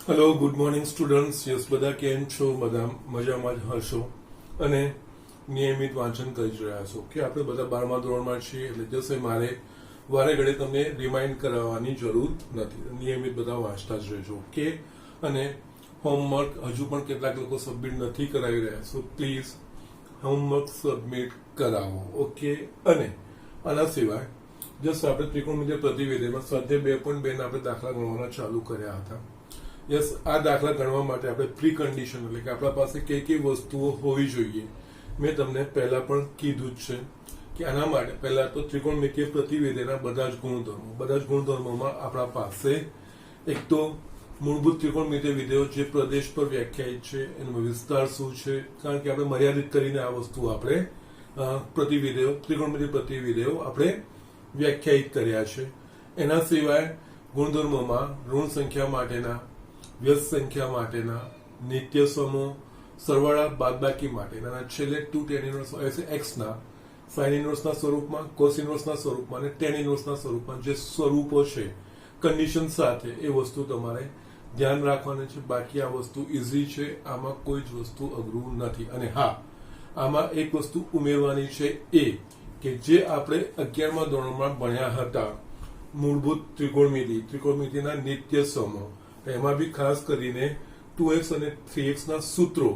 Hello, good morning students. Yes, બધા કેમ છો? બધા મજામાં જ હશો અને નિયમિત વાંચન કરી જ રહ્યા છો કે આપણે બધા 12મા ધોરણમાં છીએ, એટલે જશે મારે વારે ઘડે તમને રિમાઇન્ડ કરાવવાની જરૂર નથી. નિયમિત બધા વાંચતા જ રહેજો, ઓકે? અને હોમવર્ક હજુ પણ કેટલાક લોકો સબમિટ નથી કરાવી રહ્યા, સો પ્લીઝ હોમવર્ક સબમિટ કરાવો, ઓકે? અને આના સિવાય જસ્ટ આપણે ત્રિકોણમિતિય પ્રતિવેદનમાં સ્વાધ્યાય 2.2 આપણે દાખલા ગણવાના ચાલુ કર્યા હતા. યસ, આ દાખલા ગણવા માટે આપણે પ્રી કન્ડિશન એટલે કે આપણા પાસે કઈ કઈ વસ્તુઓ હોવી જોઈએ મેં તમને પહેલા પણ કીધું જ છે કે આના માટે પહેલા તો ત્રિકોણમિતિય પ્રતિવેદના બધા જ ગુણધર્મોમાં આપણા પાસે એક તો મૂળભૂત ત્રિકોણમિતિય વિધેયો જે પ્રદેશ પર વ્યાખ્યાયિત છે, એનો વિસ્તાર શું છે, કારણ કે આપણે મર્યાદિત કરીને આ વસ્તુ આપણે ત્રિકોણમિતિય પ્રતિવિધેયો આપણે વ્યાખ્યાયિત કર્યા છે. એના સિવાય ગુણધર્મોમાં ઋણ સંખ્યા માટેના, વ્યસ્ત સંખ્યા માટેના, નિત્ય સમૂહ, સરવાળા બાદબાકી માટેના, અને છેલ્લે 2 tan inverse x ના sin inverse ના સ્વરૂપમાં, cos inverse ના સ્વરૂપમાં અને tan inverse ના સ્વરૂપમાં જે સ્વરૂપો છે કન્ડિશન સાથે, એ વસ્તુ તમારે ધ્યાન રાખવાની છે. બાકી આ વસ્તુ ઇઝી છે, આમાં કોઈ જ વસ્તુ અઘરું નથી. અને હા, આમાં એક વસ્તુ ઉમેરવાની છે એ કે જે આપણે 11મા ધોરણમાં ભણ્યા હતા, મૂળભૂત ત્રિકોણમિતિના નિત્ય સમૂહ, એમાં બી ખાસ કરીને 2x અને 3x ના સૂત્રો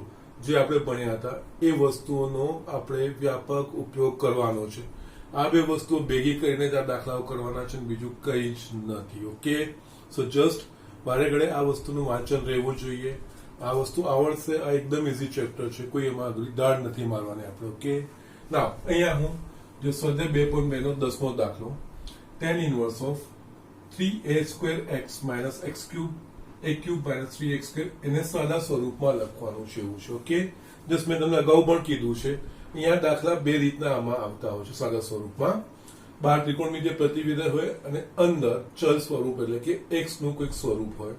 જે આપણે ભણ્યા હતા એ વસ્તુઓનો આપણે વ્યાપક ઉપયોગ કરવાનો છે. આ બે વસ્તુઓ ભેગી કરીને જ આ દાખલાઓ કરવાના છે, બીજું કઈ જ નથી, ઓકે? સો જસ્ટ વારે ઘડે આ વસ્તુનું વાંચન રહેવું જોઈએ. આ વસ્તુ આવડશે, આ એકદમ ઇઝી ચેપ્ટર છે, કોઈ એમાં દાળ નથી મારવાની આપણે, ઓકે? ના, અહીંયા હું જો સ્વાધ્યાય 2.2 નો 10મો દાખલો, tan inverse of 3a² x minus x³ a³ minus 3x², એને સાદા સ્વરૂપમાં લખવાનું છે એવું છે, ઓકે? જસ્ટ મેં તમને અગાઉ પણ કીધું છે, અહીંયા દાખલા બે રીતના આમાં આવતા હોય છે સાદા સ્વરૂપમાં. બહાર ત્રિકોણમિતિય પ્રતિવિધેય હોય અને અંદર ચલ સ્વરૂપ એટલે કે x નું કોઈક સ્વરૂપ હોય.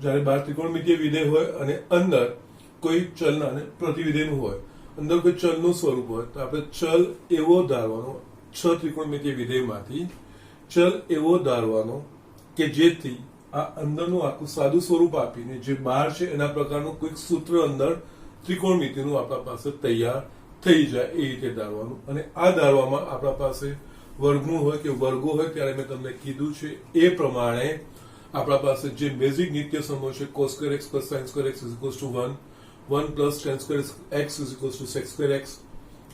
જ્યારે બહાર ત્રિકોણમિતિય વિધેય હોય અને અંદર કોઈ ચલના અને પ્રતિવિધેયનું હોય, અંદર કોઈ ચલનું સ્વરૂપ હોય, તો આપણે ચલ એવો ધારવાનો, 6 ત્રિકોણમિતિય વિધેયમાંથી ચલ એવો ધારવાનો કે જેથી આ અંદરનું આખું સાદું સ્વરૂપ આપીને જે બહાર છે એના પ્રકારનું કોઈક સૂત્ર અંદર ત્રિકોણમિતિનું આપણા પાસે તૈયાર થઈ જાય, એ રીતે ધારવાનું. અને આ ધારવામાં આપણા પાસે વર્ગમૂળ હોય કે વર્ગો હોય, ત્યારે મેં તમને કીધું છે એ પ્રમાણે આપણા પાસે જે બેઝિક નિત્ય સમૂહ છે, cos² x plus sin² x is equals to 1, 1 plus tan² x is equals to sec² x,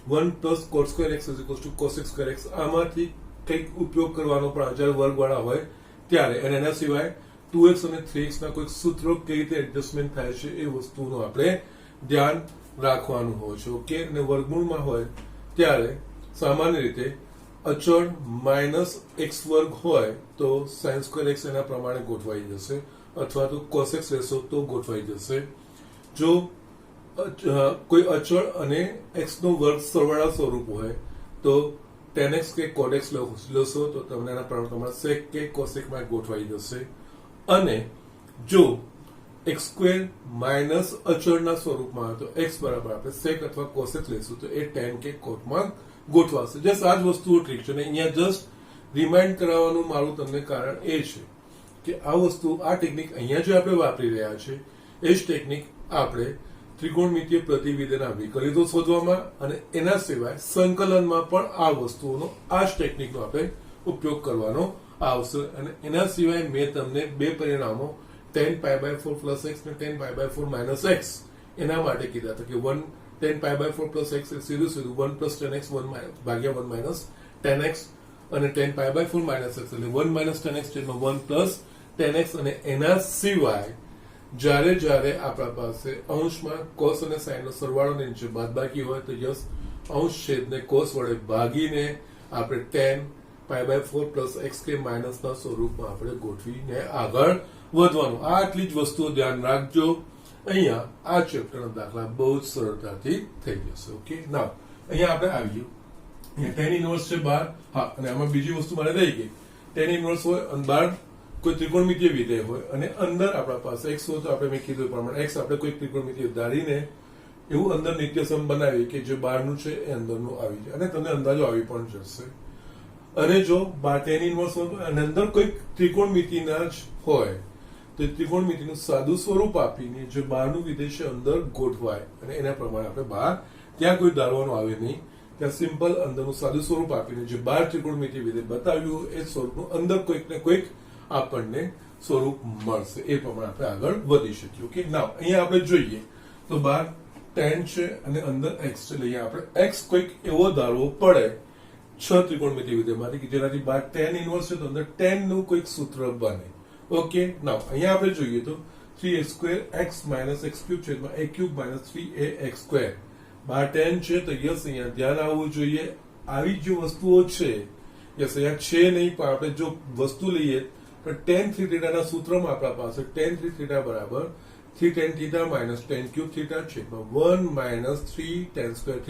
1 plus cot² x is equals to cosec² x, આમાંથી કંઈક ઉપયોગ કરવાનો પણ જ્યારે વર્ગવાળા હોય ત્યારે. અને એના સિવાય 2x અને 3x ના કોઈક સૂત્રો કઈ રીતે એડજસ્ટમેન્ટ થાય છે એ વસ્તુનું આપણે ધ્યાન રાખવાનું હોય છે, ઓકે? અને વર્ગમૂળમાં હોય ત્યારે સામાન્ય રીતે અચળ -x² હોય તો sin² x એના પ્રમાણે ગોઠવાઈ જશે, અથવા તો cosec લેશો તો ગોઠવાઈ જશે. જો કોઈ અચળ અને x નો વર્ગ સરવાળા સ્વરૂપ હોય તો tan x કે cot x લેશો તો તમને એના પ્રમાણે તમારા sec કે cosec માં ગોઠવાઈ જશે. અને જો x² માઇનસ અચળના સ્વરૂપમાં હોય તો x બરાબર આપણે sec અથવા cosec લેશું તો એ tan કે cot માં ગોઠવાશે. જસ્ટ આ જ વસ્તુઓ ટ્રીક છે. અને અહીંયા જસ્ટ રિમાઇન્ડ કરાવવાનું મારું તમને કારણ એ છે કે આ વસ્તુ, આ ટેકનિક અહીંયા જે આપણે વાપરી રહ્યા છે એ જ ટેકનિક આપણે ત્રિકોણમિતિય પ્રતિવિધેયના વિકલિતો શોધવામાં અને એના સિવાય સંકલનમાં પણ આ વસ્તુઓનો, આ જ ટેકનિકનો આપણે ઉપયોગ કરવાનો આવશે. અને એના સિવાય મેં તમને બે પરિણામો tan π/4 plus x અને tan π/4 minus x એના માટે કીધા હતા કે 1 tan π/4 plus x એ સીધું 1 plus tan x 1 minus tan x, અને tan π/4 minus x એટલે 1 minus tan x જેમાં 1 plus tan x. અને એના સિવાય જ્યારે આપણા પાસે અંશમાં cos અને sin નો સરવાળો ને નીચે બાદબાકી હોય તો યસ, અંશ છેદને cos વડે ભાગીને આપણે tan π/4 plus x કે માઇનસ ના સ્વરૂપમાં આપણે ગોઠવીને આગળ વધવાનું. આટલી જ વસ્તુઓ ધ્યાન રાખજો. અહીંયા આ ચેપ્ટરના દાખલા બહુ જ સરળતાથી થઈ જશે, ઓકે? ના, અહીંયા આપણે આવીએ, tan inverse છે બહાર. હા, અને આમાં બીજી વસ્તુ મને રહી ગઈ, tan inverse હોય અને બહાર કોઈ ત્રિકોણમિતિય વિધેય હોય અને અંદર આપણા પાસે x હોય તો આપણે મેં કીધું પ્રમાણે x આપણે કોઈ ત્રિકોણમિતિય ધારીને એવું અંદર નિત્યસમ બનાવીએ કે જે બહારનું છે એ અંદરનું આવી જાય, અને તમને અંદાજો આવી પણ જશે. અને જો tan inverse હોય અને અંદર કોઈ ત્રિકોણમિતિના જ હોય તો ત્રિકોણમિતિનું સાદું સ્વરૂપ આપીને જે બહારનું વિધેય છે અંદર ગોઠવાય અને એના પ્રમાણે આપણે બહાર ત્યાં કોઈ ધારવાનું આવે નહીં, ત્યાં સિમ્પલ અંદરનું સાદું સ્વરૂપ આપીને જે બહાર ત્રિકોણમિતિ વિધેય બતાવ્યું એ સ્વરૂપનું અંદર કોઈક ને કોઈક આપણને સ્વરૂપ મળશે, એ પ્રમાણે આપણે આગળ વધી શકીએ. ઓકે, નાવ અહીંયા આપણે જોઈએ તો બહાર tan છે અને અંદર x છે, એટલે અહીંયા આપણે x કોઈક એવો ધારવો પડે 6 ત્રિકોણમિતિ વિધેયમાંથી કે જેનાથી બહાર tan ઇન્વર્સ છે તો અંદર tan નું કોઈક સૂત્ર બને. ઓકે, નાવ અહીંયા આપણે જોઈએ તો 3a² x - x³ છેદમાં a³ - 3ax². બહાર tan છે તો યસ અહીંયા ધ્યાન આવવું જોઈએ, આવી જે વસ્તુઓ છે યસ અહીંયા છે નહીં, પણ આપણે જો વસ્તુ લઈએ તો tan 3θ ના સૂત્રમાં આપણા પાસે tan 3θ બરાબર 3 tan θ - tan cube θ છેદમાં 1 - 3 tan square θ.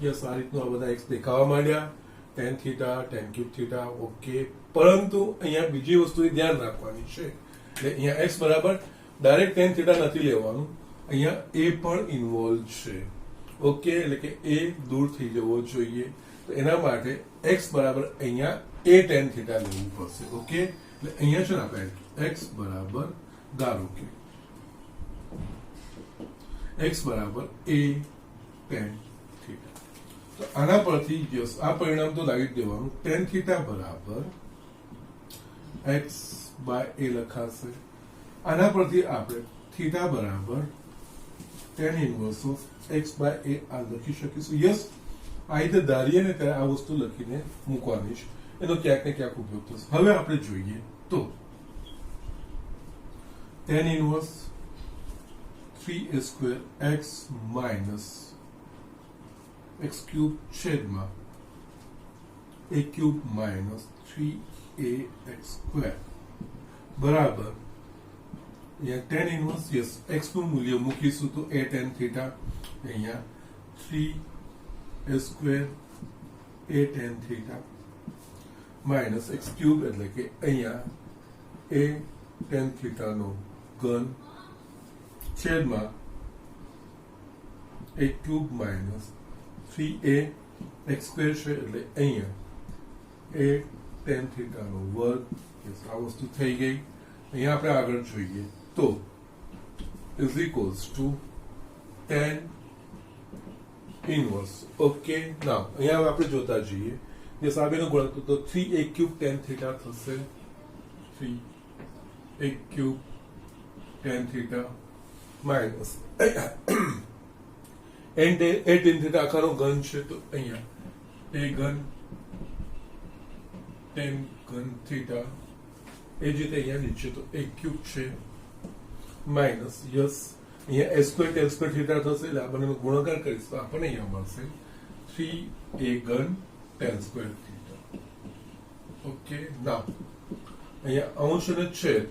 યસ આ રીતનું આ બધા x દેખાવા માંડ્યા, tan θ tan cube θ. ઓકે, પરંતુ અહીંયા બીજી વસ્તુની ધ્યાન રાખવાની છે, એટલે અહીંયા x બરાબર ડાયરેક્ટ tan θ નથી લેવાનું, અહીંયા a પણ ઇન્વોલ્વ છે. ઓકે, એટલે કે a દૂર થઈ જવો જોઈએ, તો એના માટે x બરાબર અહીંયા a tan θ લેવું પડશે. ઓકે, એટલે અહીંયા છે ને આપણે x બરાબર ધારો કે x બરાબર a tan θ. તો આના પરથી યસ આ પરિણામ તો લાવી દેવાનું, tan θ બરાબર x બાય a લખાશે. આના પરથી આપણે θ બરાબર tan inverse of x by a આ લખી શકીશું. યસ આ રીતે ધારીએ ને ત્યારે આ વસ્તુ લખીને મૂકવાની છે, એનો ક્યાંક ને ક્યાંક ઉપયોગ થશે. હવે આપણે જોઈએ તો tan inverse 3a² x minus x³ છેદમાં a³ માઇનસ 3ax² બરાબર અહીંયા tan ઇન્વર્સ યસ x નું મૂલ્ય મૂકીશું તો a tan θ, અહીંયા 3a² a tan θ minus x³ એટલે કે અહીંયા a tan θ નો ઘન છેદમાં a³ માઇનસ 3ax² છે એટલે અહીંયા a tan θ નો વર્ગ. આ વસ્તુ થઈ ગઈ. અહીંયા આપણે આગળ જોઈએ તો is equals to tan inverse. Okay, now અહીંયા આપણે જોતા જઈએ જે સામેનો ગુણોત્તર તો 3a³ tan θ થશે, 3a³ tan θ minus a tan θ આખાનો ઘન છે તો અહીંયા a ઘન tan ઘન θ એ જ રીતે અહીંયા નીચે તો a³ છે માઇનસ યસ અહીંયા a² tan square θ થશે, એટલે આ બંનેનો ગુણાકાર કરીશ તો આપણને અહીંયા મળશે 3a ઘન tan square θ. ઓકે, નાવ અહીંયા અંશ અને છેદ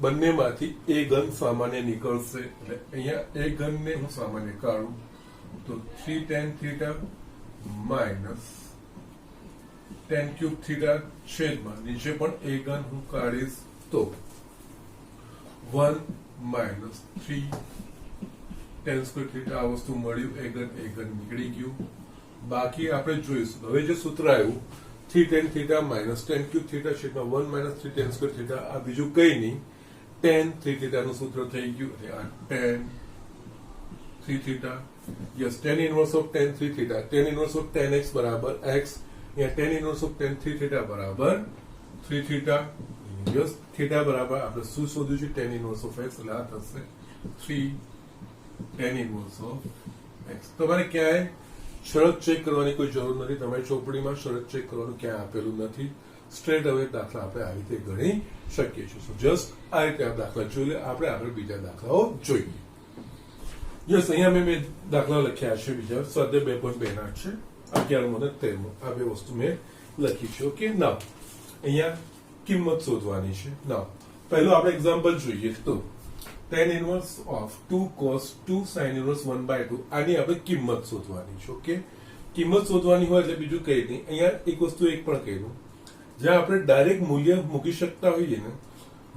બંનેમાંથી a ઘન સામાન્ય નીકળશે, એટલે અહીંયા a ઘન ને હું સામાન્ય કાઢું તો 3 tan θ માઇનસ tan cube θ છેદમાં નીચે પણ a ઘન હું કાઢીશ તો 1 માઇનસ 3 tan square θ આ વસ્તુ મળ્યું, a ઘન નીકળી ગયું. બાકી આપણે જોઈશું હવે જે સૂત્ર આવ્યું 3 tan θ માઇનસ tan cube θ છેદમાં 1 માઇનસ 3 tan square θ, આ બીજું કઈ નહીં tan 3θ નું સૂત્ર થઈ ગયું, એટલે આ tan 3θ yes tan inverse of tan 3θ, tan inverse of tan x બરાબર x, અહીંયા tan ઇન્વર્સ ઓફ tan 3θ બરાબર 3θ. યસ θ બરાબર આપણે શું શોધ્યું છે tan ઇન્વર્સ ઓફ x, એટલે આ થશે 3 tan ઇન્વર્સ ઓફ x. તમારે ક્યાંય શરત ચેક કરવાની કોઈ જરૂર નથી, તમારી ચોપડીમાં શરત ચેક કરવાનું ક્યાંય આપેલું નથી, સ્ટ્રેટ હવે દાખલા આપણે આ રીતે ગણી શકીએ છીએ. જસ્ટ આ રીતે આ દાખલા જોઈ લે, આપણે આગળ બીજા દાખલાઓ જોઈએ. યસ અહીંયા મેં દાખલા લખ્યા છે બીજા સ્વાધ્યાય 2.2 ના છે, 11મો અને 13મો આ બે વસ્તુ મેં લખી છે. ઓકે, નાવ અહીંયા કિંમત શોધવાની છે. નાવ પહેલું આપણે એક્ઝામ્પલ જોઈએ તો tan inverse of 2 cos 2 sin inverse 1/2 આની આપણે કિંમત શોધવાની છે. ઓકે, કિંમત શોધવાની હોય એટલે બીજું કઈ નહીં, અહીંયા એક વસ્તુ એક પણ કહી દઉં, જ્યાં આપણે ડાયરેક્ટ મૂલ્ય મૂકી શકતા હોઈએ ને,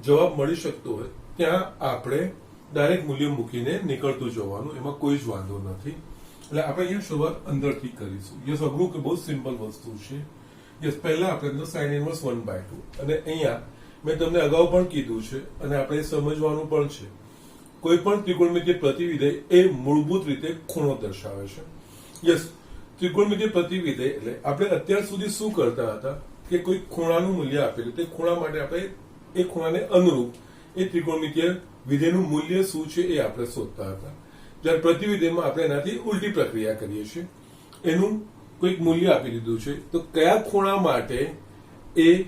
જવાબ મળી શકતો હોય ત્યાં આપણે ડાયરેક્ટ મૂલ્ય મૂકીને નીકળતું જવાનું, એમાં કોઈ જ વાંધો નથી. એટલે આપણે અહીંયા શરૂઆત અંદરથી કરીશું. યસ અઘરું કે બહુ સિમ્પલ વસ્તુ છે. યસ પહેલા આપણે અંદર sin ઇન્વર્સ 1/2 અને અહીંયા મેં તમને અગાઉ પણ કીધું છે અને આપણે સમજવાનું પણ છે, કોઈ પણ ત્રિકોણમિતીય પ્રતિવિધેય એ મૂળભૂત રીતે ખૂણો દર્શાવે છે. યસ, ત્રિકોણમિતીય પ્રતિવિધેય એટલે આપણે અત્યાર સુધી શું કરતા હતા કે કોઈ ખૂણાનું મૂલ્ય આપેલું, તે ખૂણા માટે આપણે એ ખૂણાને અનુરૂપ એ ત્રિકોણમિતીય વિધેયનું મૂલ્ય શું છે એ આપણે શોધતા હતા. જ્યારે પ્રતિવિધેયમાં આપણે એનાથી ઉલટી પ્રક્રિયા કરીએ છીએ. એનું કોઈક મૂલ્ય આપી દીધું છે તો કયા ખૂણા માટે એ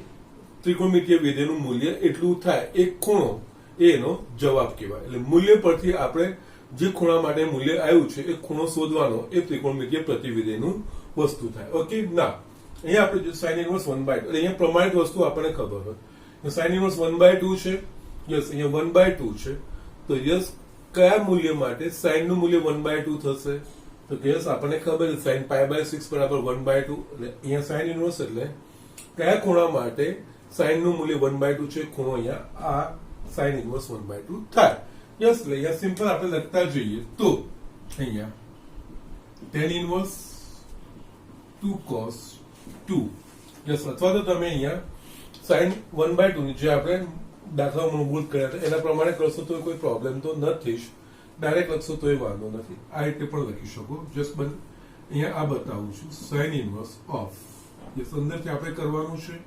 ત્રિકોણમિતીય વિધેયનું મૂલ્ય એટલું થાય, એ ખૂણો એનો જવાબ કહેવાય. એટલે મૂલ્ય પરથી આપણે જે ખૂણા માટે મૂલ્ય આવ્યું છે એ ખૂણો શોધવાનો એ ત્રિકોણમિતીય પ્રતિવિધેયનું વસ્તુ થાય. ઓકે, ના અહીંયા આપણે જો sin ઇનવર્સ 1/2 એટલે અહીંયા પ્રમાણિત વસ્તુ આપણને ખબર હોય. sin ઇનવર્સ 1/2 છે. યસ, અહીંયા 1/2 છે. તો યસ, કયા મૂલ્ય માટે sin નું મૂલ્ય 1/2 થશે? તો યસ, આપણને ખબર છે sin π/6 બરાબર 1/2. એટલે અહીંયા sin ઇનવર્સ એટલે કયા ખૂણા માટે sin નું મૂલ્ય 1/2 છે, ખૂણો અહીંયા આ sin ઇનવર્સ 1/2 થાય. યસ, એટલે અહીંયા સિમ્પલ આપણે લખતા જઈએ તો અહીંયા tan ઇનવર્સ 2 cos 2. યસ, અથવા તો તમે અહીંયા sin 1/2 ની જે આપણે દાખલા મૂળભૂત કર્યા હતા એના પ્રમાણે કરશો તો કોઈ પ્રોબ્લેમ તો નથી જ. ડાયરેક્ટ લખશો તો એ વાંધો નથી, આ રીતે પણ લખી શકો. જસ્ટ અહીંયા આ બતાવું છું, sin ઇનવર્સ ઓફ. યસ, અંદરથી આપણે કરવાનું છે.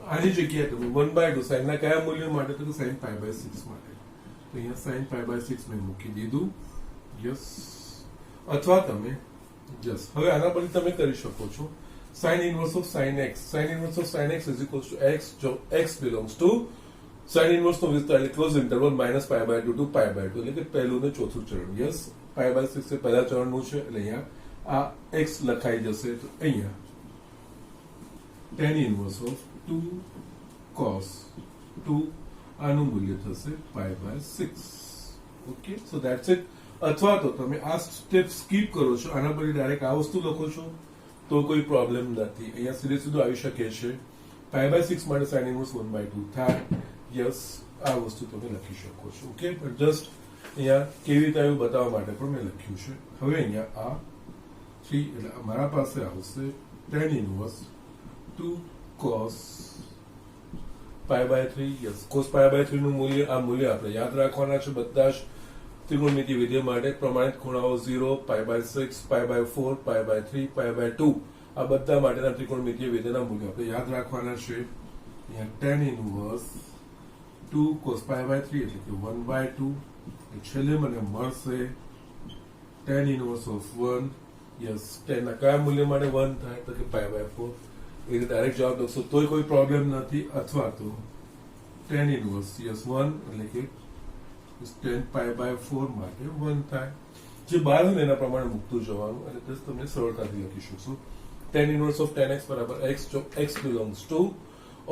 આની જગ્યાએ તમે 1/2 sin ના કયા મૂલ્ય માટે? તો sin π/6 માટે. તો અહીંયા sin π/6 મેં મૂકી દીધું. યસ, અથવા તમે જસ્ટ હવે આના પરથી તમે કરી શકો છો sin inverse of sin x. sin inverse of sin x is equals to x જો x belongs to sin inverse નો વિસ્તાર એટલે ક્લોઝ ઇન્ટરવલ -π/2 to π/2 એટલે કે પહેલું ને ચોથું ચરણ. યસ, π/6 એ પહેલા ચરણનું છે એટલે અહીંયા આ x લખાઈ જશે. તો અહીંયા tan inverse of 2 cos 2 આનું મૂલ્ય થશે π/6. Okay, so that's it. અથવા તો તમે આ સ્ટેપ સ્કીપ કરો છો, આના પર ડાયરેક્ટ આ વસ્તુ લખો છો તો કોઈ પ્રોબ્લેમ નથી. અહીંયા સીધું આવી શકે છે. π/6 માટે sin ઇનવર્સ 1/2 થાય. યસ, આ વસ્તુ તમે લખી શકો છો. ઓકે, પણ જસ્ટ અહીંયા કેવી રીતે આવ્યું બતાવવા માટે પણ મેં લખ્યું છે. હવે અહીંયા આ 3 એટલે મારા પાસે આવશે tan inverse 2 cos π/3. Yes, cos π/3 નું મૂલ્ય, આ મૂલ્ય આપણે યાદ રાખવાના છે બધા જ ત્રિકોણમિતીય વિધેય માટે. પ્રમાણિત ખૂણાઓ 0, π/6, π/4, π/3, π/2 આ બધા માટેના ત્રિકોણમિતીય વિધેયના મૂલ્યો આપણે યાદ રાખવાના છે. અહીંયા tan ઇનવર્સ 2 cos π/3 એટલે કે 1/2. છેલ્લે મને મળશે tan inverse of 1. Yes, tan ના કયા મૂલ્ય માટે 1 થાય? તો કે π/4. એ ડાયરેક્ટ જવાબ લખશો તોય કોઈ પ્રોબ્લેમ નથી. અથવા તો tan ઇનવર્સ યસ 1 એટલે કે tan π/4 માટે 1 થાય. જે બહાર હોય એના પ્રમાણે મૂકતું જવાનું અને તે તમે સરળતાથી લખી શકશો. tan inverse of tan x બરાબર x જો x belongs to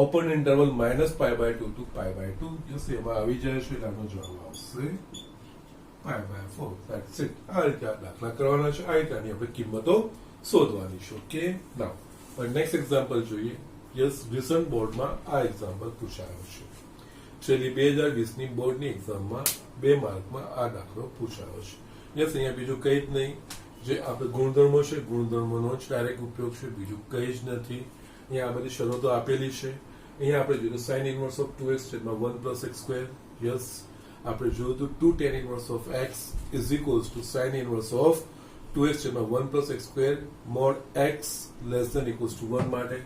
open interval -π/2 to π/2. Yes, એમાં આવી જાય છે એટલે આનો જવાબ આવશે π/4. That's it. આ રીતે આ દાખલા કરવાના છે, આ રીતે આની આપણે કિંમતો શોધવાની છે. ઓકે, નાઉ નેક્સ્ટ એક્ઝામ્પલ જોઈએ. યસ, રિસન્ટ બોર્ડમાં આ એક્ઝામ્પલ પૂછાયો છે. છેલ્લી 2020 ની બોર્ડની એક્ઝામમાં 2 માર્કમાં આ દાખલો પૂછાયો છે. યસ, અહીંયા બીજું કંઈ જ નહીં, જે આપણે ગુણધર્મો છે ગુણધર્મોનો જ ડાયરેક્ટ ઉપયોગ છે, બીજું કંઈ જ નથી. અહીંયા આ બધી શરતો આપેલી છે. અહીંયા આપણે જોયું sin ઇનવર્સ ઓફ 2x છેદમાં 1 + x². યસ, આપણે જોયું હતું 2 tan inverse of x is equals to sin inverse of 2x છેદમાં 1 + x² mod x less than equals to 1 માટે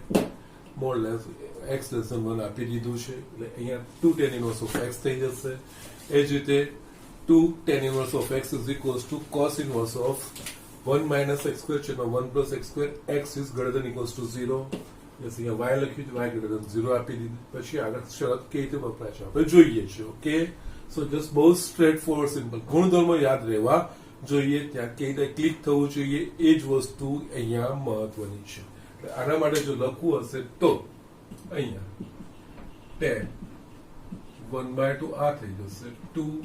mod less x less than 1 આપી દીધું છે. એટલે અહીંયા 2 tan ઇનવર્સ ઓફ x થઈ જશે. એ જ રીતે 2 tan inverse of x is equals to cos inverse of 1 - x² છેદમાં 1 + x². x is greater than equals to 0. Yes, અહીંયા y લખ્યું છે, y ગ્રેટર ધેન 0 આપી દીધું. પછી આગળ શરત કેવી રીતે વપરાય છે આપણે જોઈએ છીએ. ઓકે, સો જસ્ટ બહુ સ્ટ્રેટ ફોરવર્ડ સિમ્પલ. ગુણધર્મો યાદ રહેવા જોઈએ, ત્યાં કેવી રીતે ક્લિક થવું જોઈએ એ જ વસ્તુ અહીંયા મહત્વની છે. આના માટે જો લખવું હશે તો અહીંયા tan 1/2 આ થઈ જશે 2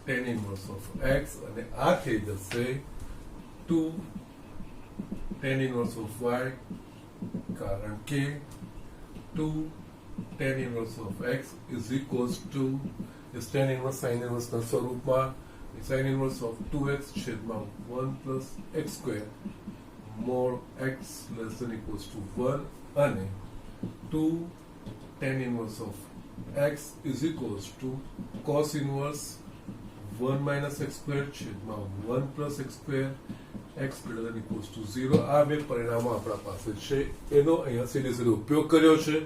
tan ઇનવર્સ ઓફ x અને આ થઈ જશે 2 tan ઇનવર્સ ઓફ y, કારણ કે 2 tan inverse of x is equals two tan inverse sin ઇનવર્સના સ્વરૂપમાં sin ઇનવર્સ ઓફ 2x છેદમાં 1 + x² mod x less than equals to 1 અને 2 tan inverse of x is equals to cos inverse 1 minus x squared છેદમાં 1 plus x squared x greater than equals to 0 આ બે પરિણામો આપણા પાસે છે એનો અહીંયા સીધે સીધો ઉપયોગ કર્યો છે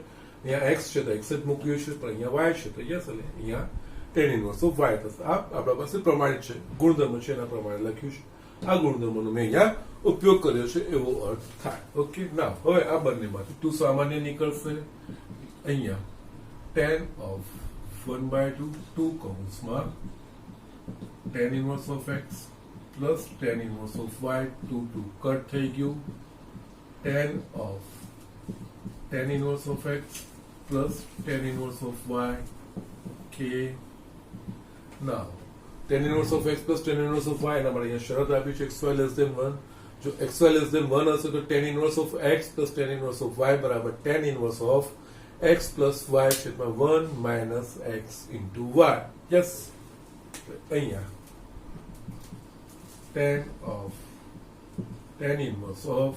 અહીંયા x છે તો x જ મૂક્યું છે પણ અહીંયા y છે તો યસ એટલે અહીંયા tan inverse of y થશે આ આપણા પાસે પ્રમાણિત છે ગુણધર્મ છે એના પ્રમાણે લખ્યું છે આ ગુણધર્મનો મેં અહીંયા ઉપયોગ કર્યો છે એવો અર્થ થાય ઓકે ના હવે આ બંનેમાંથી 2 સામાન્ય નીકળશે અહીંયા tan of 1/2 2 કૌંસમાં tan inverse of x plus tan inverse of y 2 cut થઈ ગયું tan inverse of x plus tan inverse of y okay now tan inverse of x plus tan inverse of y એના માટે અહીંયા શરત આપી છે xy less than 1 જો xy less than 1 હશે તો tan inverse of x plus tan inverse of y બરાબર tan inverse of x plus y છેદમાં 1 minus x into y yes અહીંયા tan inverse of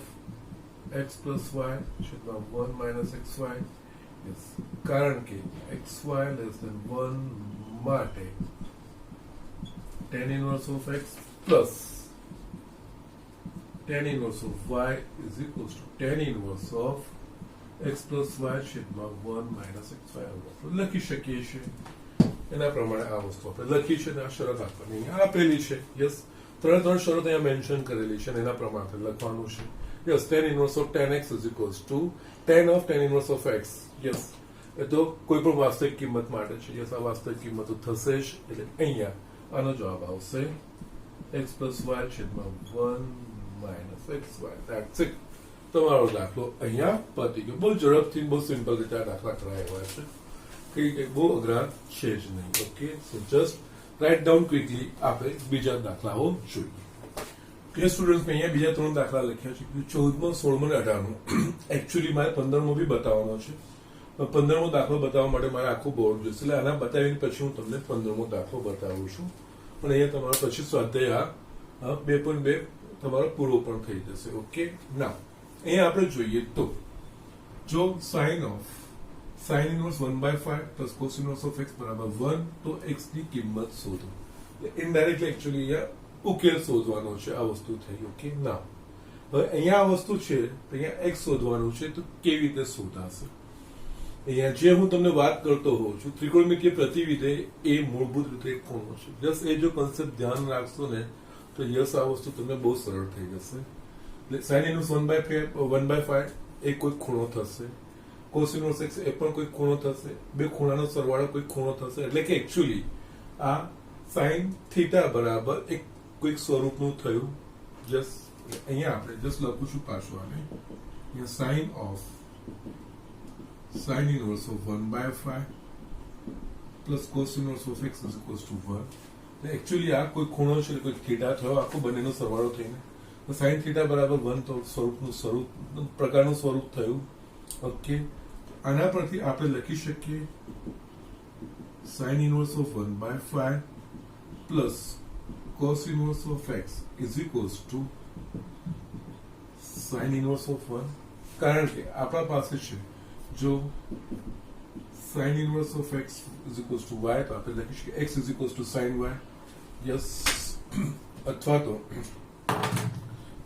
x plus y છેદમાં 1 minus xy yes કારણ કે xy less than 1 માટે tan inverse of x plus tan inverse of y is equals to tan inverse of x plus y છેદમાં 1 minus xy લખી શકીએ છીએ એના પ્રમાણે આ વસ્તુ આપણે લખી છે અને આ શરત આપણને અહીંયા આપેલી છે યસ ત્રણ શરત અહીંયા મેન્શન કરેલી છે અને એના પ્રમાણે આપણે લખવાનું છે yes tan inverse of tan x is equals to tan of tan inverse of x yes એ તો કોઈ પણ વાસ્તવિક કિંમત માટે છે યસ આ વાસ્તવિક કિંમતો થશે જ એટલે અહીંયા આનો જવાબ આવશે x plus y છેદમાં 1 minus xy that's it તમારો દાખલો અહીંયા પતી ગયો બહુ ઝડપથી બહુ સિમ્પલ રીતે આ દાખલા કરાયા છે કઈ બહુ અઘરા છે જ નહીં okay so just write down quickly આપણે બીજા દાખલાઓ જોઈએ કે સ્ટુડન્ટ્સ મેં અહીંયા બીજા 3 દાખલા લખ્યા છે 14મો 16મો અને 18મો એકચ્યુઅલી મારે 15મો બી બતાવવાનો છે પણ 15મો દાખલો બતાવવા માટે મારે આખું બોર્ડ જોઈશે એટલે આના બતાવીને પછી હું તમને 15મો દાખલો બતાવું છું પણ અહીંયા તમારો પછી સ્વાધ્યાય 2.2 તમારો પૂરો પણ થઈ જશે ઓકે ના અહીંયા આપણે જોઈએ તો જો sin inverse 1/5 plus cos inverse of x બરાબર 1 તો x ની કિંમત શોધો ઇનડાયરેક્ટલી એકચ્યુઅલી અહીંયા ઉકેલ શોધવાનો છે આ વસ્તુ થઈ ઓકે ના હવે અહીંયા આ વસ્તુ છે તો અહીંયા x શોધવાનું છે તો કેવી રીતે શોધાશે અહીંયા જે હું તમને વાત કરતો હોઉં છું ત્રિકોણમિતીય પ્રતિવિધેય એ મૂળભૂત રીતે એક ખૂણો છે જસ્ટ એ જો કોન્સેપ્ટ ધ્યાન રાખશો ને તો યસ આ વસ્તુ તમને બહુ સરળ થઈ જશે sin inverse 1/5 એ કોઈ ખૂણો થશે cos inverse x એ પણ કોઈ ખૂણો થશે બે ખૂણાનો સરવાળો કોઈ ખૂણો થશે એટલે કે એકચ્યુઅલી આ sin થીટા બરાબર એક કોઈક સ્વરૂપનું થયું જસ્ટ અહીંયા આપણે જસ્ટ લખું છું પાછું આને અહીંયા sin inverse of 1/5 plus cos inverse of x is equals to 1 actually આ કોઈ ખૂણો છે કોઈ થીટા થયો આખો બંનેનો સરવાળો થઈને તો sin થીટા બરાબર 1 તો સ્વરૂપનું પ્રકારનું સ્વરૂપ થયું ઓકે આના પરથી આપણે લખી શકીએ sin inverse of 1/5 plus cos inverse of x is equals to sin inverse of 1 કારણ કે આપણા પાસે છે જો sin inverse of x is equals to y તો આપણે લખી શકીએ x is equals to sin y yes અથવા તો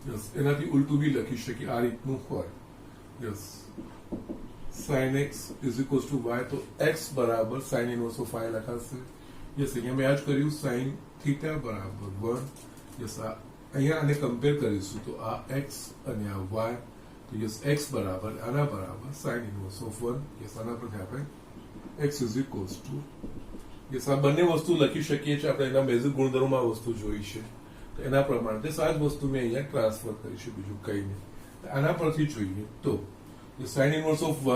યસ એનાથી ઉલટું બી લખી શકીએ આ રીતનું હોય yes sin x is equals to y તો x બરાબર sin inverse of y લખાશે યસ અહીંયા મેં આજ કર્યું sin થીટા બરાબર 1 યસ અહીંયા આને કમ્પેર કરીશું તો આ x અને આ y તો યસ x બરાબર આના બરાબર sin inverse of 1 યસ આના પરથી આપણે x is equals to yes આ બંને વસ્તુ લખી શકીએ છીએ આપણે એના બેઝિક ગુણધર્મમાં વસ્તુ જોઈ છે તો એના પ્રમાણે તે આ જ વસ્તુ મેં અહીંયા ટ્રાન્સફર કરીશું બીજું કંઈ નહીં આના પરથી જોઈએ તો sin inverse of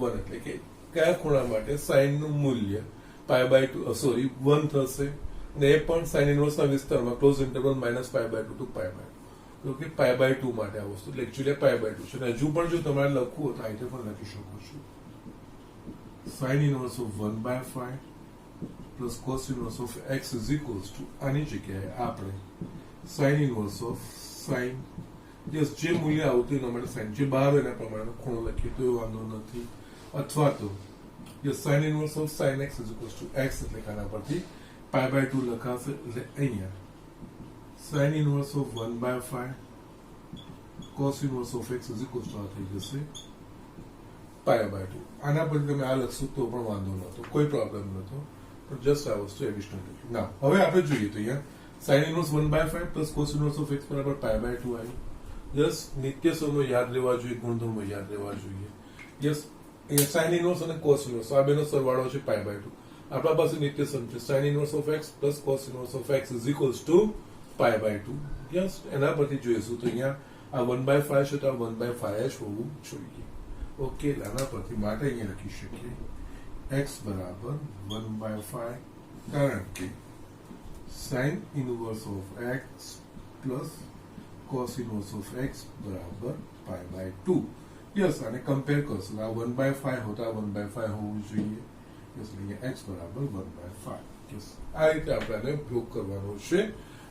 1 એટલે કે કયા ખૂણા માટે sin નું મૂલ્ય π/2 સોરી 1 થશે અને એ પણ sin inverse ના વિસ્તારમાં ક્લોઝ ઇન્ટરવલ -π/2 to π/2 તો કે π/2 માટે આ વસ્તુ એટલે એકચ્યુઅલી π/2 છે અને હજુ પણ જો તમારે લખવું હોય તો આ રીતે પણ લખી શકો છો sin inverse of 1/5 plus cos inverse of x is equals to આની જગ્યાએ આપણે sin inverse of sin જે મૂલ્ય આવતું એના માટે sin જે બહાર એના પ્રમાણે ખૂણો લખીએ તો એ વાંધો નથી અથવા તો sin inverse of sin x is equal two x એટલે આના પરથી π/2 લખાશે એટલે અહીંયા sin inverse of 1/5 cos inverse of x is equal two આ થઈ જશે π/2. આના પરથી તમે આ લખશો તો પણ વાંધો નહોતો, કોઈ પ્રોબ્લેમ નહોતો, પણ જસ્ટ આ વસ્તુ એડિશનલ લખ્યું. ના હવે આપણે જોઈએ તો અહીંયા sin inverse 1/5 plus cos inverse of x બરાબર π/2 આવ્યું. યસ, નિત્ય સમય યાદ રહેવા જોઈએ, ગુણધર્મો યાદ રહેવા જોઈએ. યસ, અહીંયા sin ઇનવર્સ અને cos ઇનવર્સ આ બેનો સરવાળો છે π/2. આપણા પાસે નિત્ય સમ છે sin inverse of x plus cos inverse of x is equals to π/2. Yes, એના પરથી જોઈશું તો અહીંયા આ 1/5 છે તો આ 1/5 જ હોવું જોઈએ. ઓકે, આના પરથી માટે અહીંયા લખી શકીએ x બરાબર 1/5 કારણ કે sin inverse of x plus cos inverse of x બરાબર π/2. યસ, આને કમ્પેર કરશું આ 1/5 હોતા 1/5 હોવું જોઈએ. યસ, અહીંયા x બરાબર 1/5. યસ, આ રીતે આપણે આને ઉપયોગ કરવાનો છે,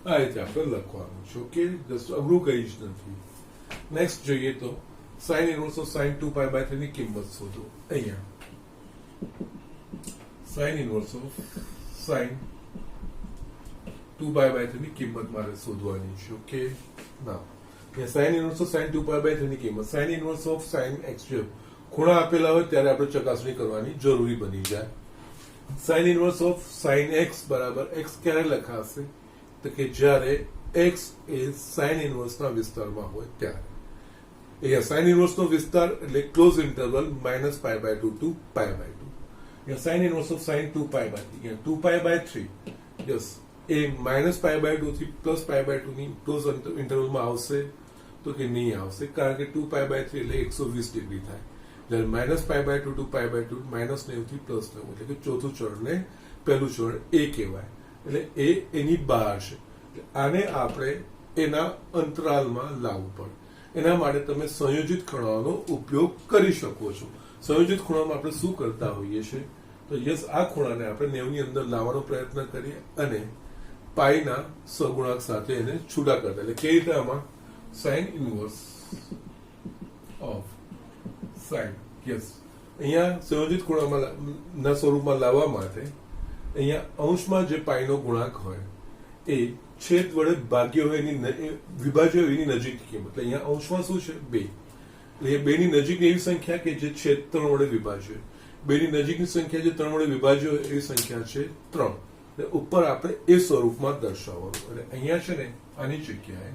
આ રીતે આપણે લખવાનું છે. ઓકે, જસ્ટ અઘરું કંઈ જ નથી. નેક્સ્ટ જોઈએ તો sin ઇનવર્સ ઓફ sin 2π/3 ની કિંમત શોધો. અહીંયા sin ઇનવર્સ ઓફ sin 2π/3 ની કિંમત મારે શોધવાની છે. ઓકે, ના sin ઇનવર્સ ઓફ sin 2π/3 ની કિંમત sin inverse of sin x જો ખૂણા આપેલા હોય ત્યારે આપણે ચકાસણી કરવાની જરૂરી બની જાય. sin inverse of sin x બરાબર x ક્યારે લખાશે તો કે જ્યારે x એ sin ઇનવર્સના વિસ્તારમાં હોય ત્યારે. અહીંયા sin ઇનવર્સનો વિસ્તાર એટલે ક્લોઝ ઇન્ટરવલ -π/2 ટુ π/2. અહીંયા sin ઇનવર્સ ઓફ sin 2π/3 અહીંયા 2π/3 યસ એ -π/2 થી +π/2 ની ક્લોઝ ઇન્ટરવલમાં આવશે તો કે નહીં આવશે, કારણ કે 2π/3 એટલે 120 ડિગ્રી થાય. જ્યારે -π/2 ટુ π/2 -90 થી +90 એટલે કે ચોથું ચરણને પહેલું ચરણ એ કહેવાય, એટલે એ એની બહાર છે. આને આપણે એના અંતરાલમાં લાવવું પડે. એના માટે તમે સંયોજિત ખૂણાઓનો ઉપયોગ કરી શકો છો. સંયોજિત ખૂણામાં આપણે શું કરતા હોઈએ છીએ તો યસ, આ ખૂણાને આપણે 90 ની અંદર લાવવાનો પ્રયત્ન કરીએ અને પાઈના સહગુણાંક સાથે એને છૂટા કરતા. એટલે કેવી રીતે આમાં sin inverse of sin yes, અહીંયા સંયોજિત ખૂણામાં ના સ્વરૂપમાં લાવવા માટે અહીંયા અંશમાં જે પાઈનો ગુણાંક હોય એ છેદ વડે ભાગ્ય હોય એની વિભાજ્ય હોય એની નજીકની કિંમત. એટલે અહીંયા અંશમાં શું છે 2, એટલે એ 2 ની નજીકની એવી સંખ્યા કે જે છેદ 3 વડે વિભાજ્ય હોય. 2 ની નજીકની સંખ્યા જે 3 વડે વિભાજ્ય હોય એવી સંખ્યા છે 3. એટલે ઉપર આપણે એ સ્વરૂપમાં દર્શાવવાનું. એટલે અહીંયા છે ને આની જગ્યાએ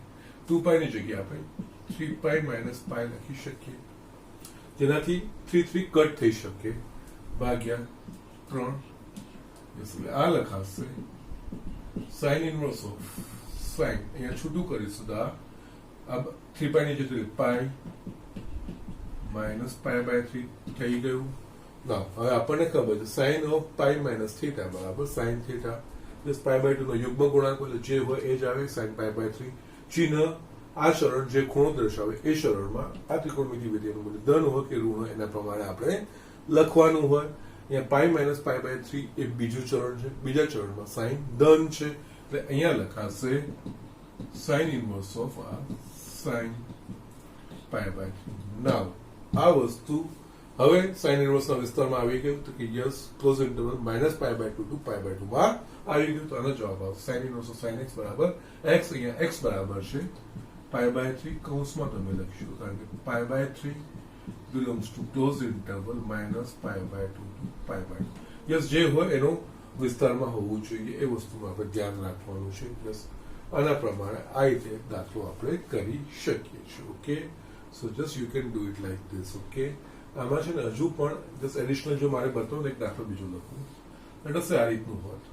2π ની જગ્યાએ આપણે 3π - π લખી શકીએ, જેનાથી 3 કટ થઈ શકે ભાગ્યા 3. એટલે આ લખાશે sin ઇનવર્સ ઓફ sin. અહીંયા છૂટું કરીશું તો આ 3π ની જગ્યાએ π -π/3 થઈ ગયું. ના, હવે આપણને ખબર છે sin ઓફ π - θ બરાબર sin θ પ્લસ π/2 નો યુગ્મ ગુણાંક એટલે જે હોય એ જ આવે sin π/3. ચિહ્ન આ ચરણ જે ખૂણો દર્શાવે એ ચરણમાં આ ત્રિકોણમિતિ વિધેયનું મૂલ્ય ધન હોય કે ઋણ હોય એના પ્રમાણે આપણે લખવાનું હોય. અહીંયા π - π/3 એ બીજું ચરણ છે, બીજા ચરણમાં sin ધન છે એટલે અહીંયા લખાશે sin ઇનવર્સ ઓફ sin π/3. નાવ આ વસ્તુ હવે sin ઇનવર્સના વિસ્તારમાં આવી ગયું તો કે યસ, ક્લોઝ ઇન્ટરવલ -π/2 ટુ π/2 માં આવી ગયું. તો આનો જવાબ આવશે sin inverse of sin x બરાબર x. અહીંયા x બરાબર છે π/3 કૌંસમાં તમે લખશો કારણ કે π/3 belongs to closed interval -π/2 to π/2. Yes, જે હોય એનો વિસ્તારમાં હોવું જોઈએ એ વસ્તુનું આપણે ધ્યાન રાખવાનું છે. યસ, આના પ્રમાણે આ રીતે દાખલો આપણે કરી શકીએ છીએ. Okay, so just you can do it like this. Okay, આમાં છે ને હજુ પણ જસ્ટ એડિશનલ જો મારે બતાવું એક દાખલો બીજો લખું એટલે આ રીતનું હોત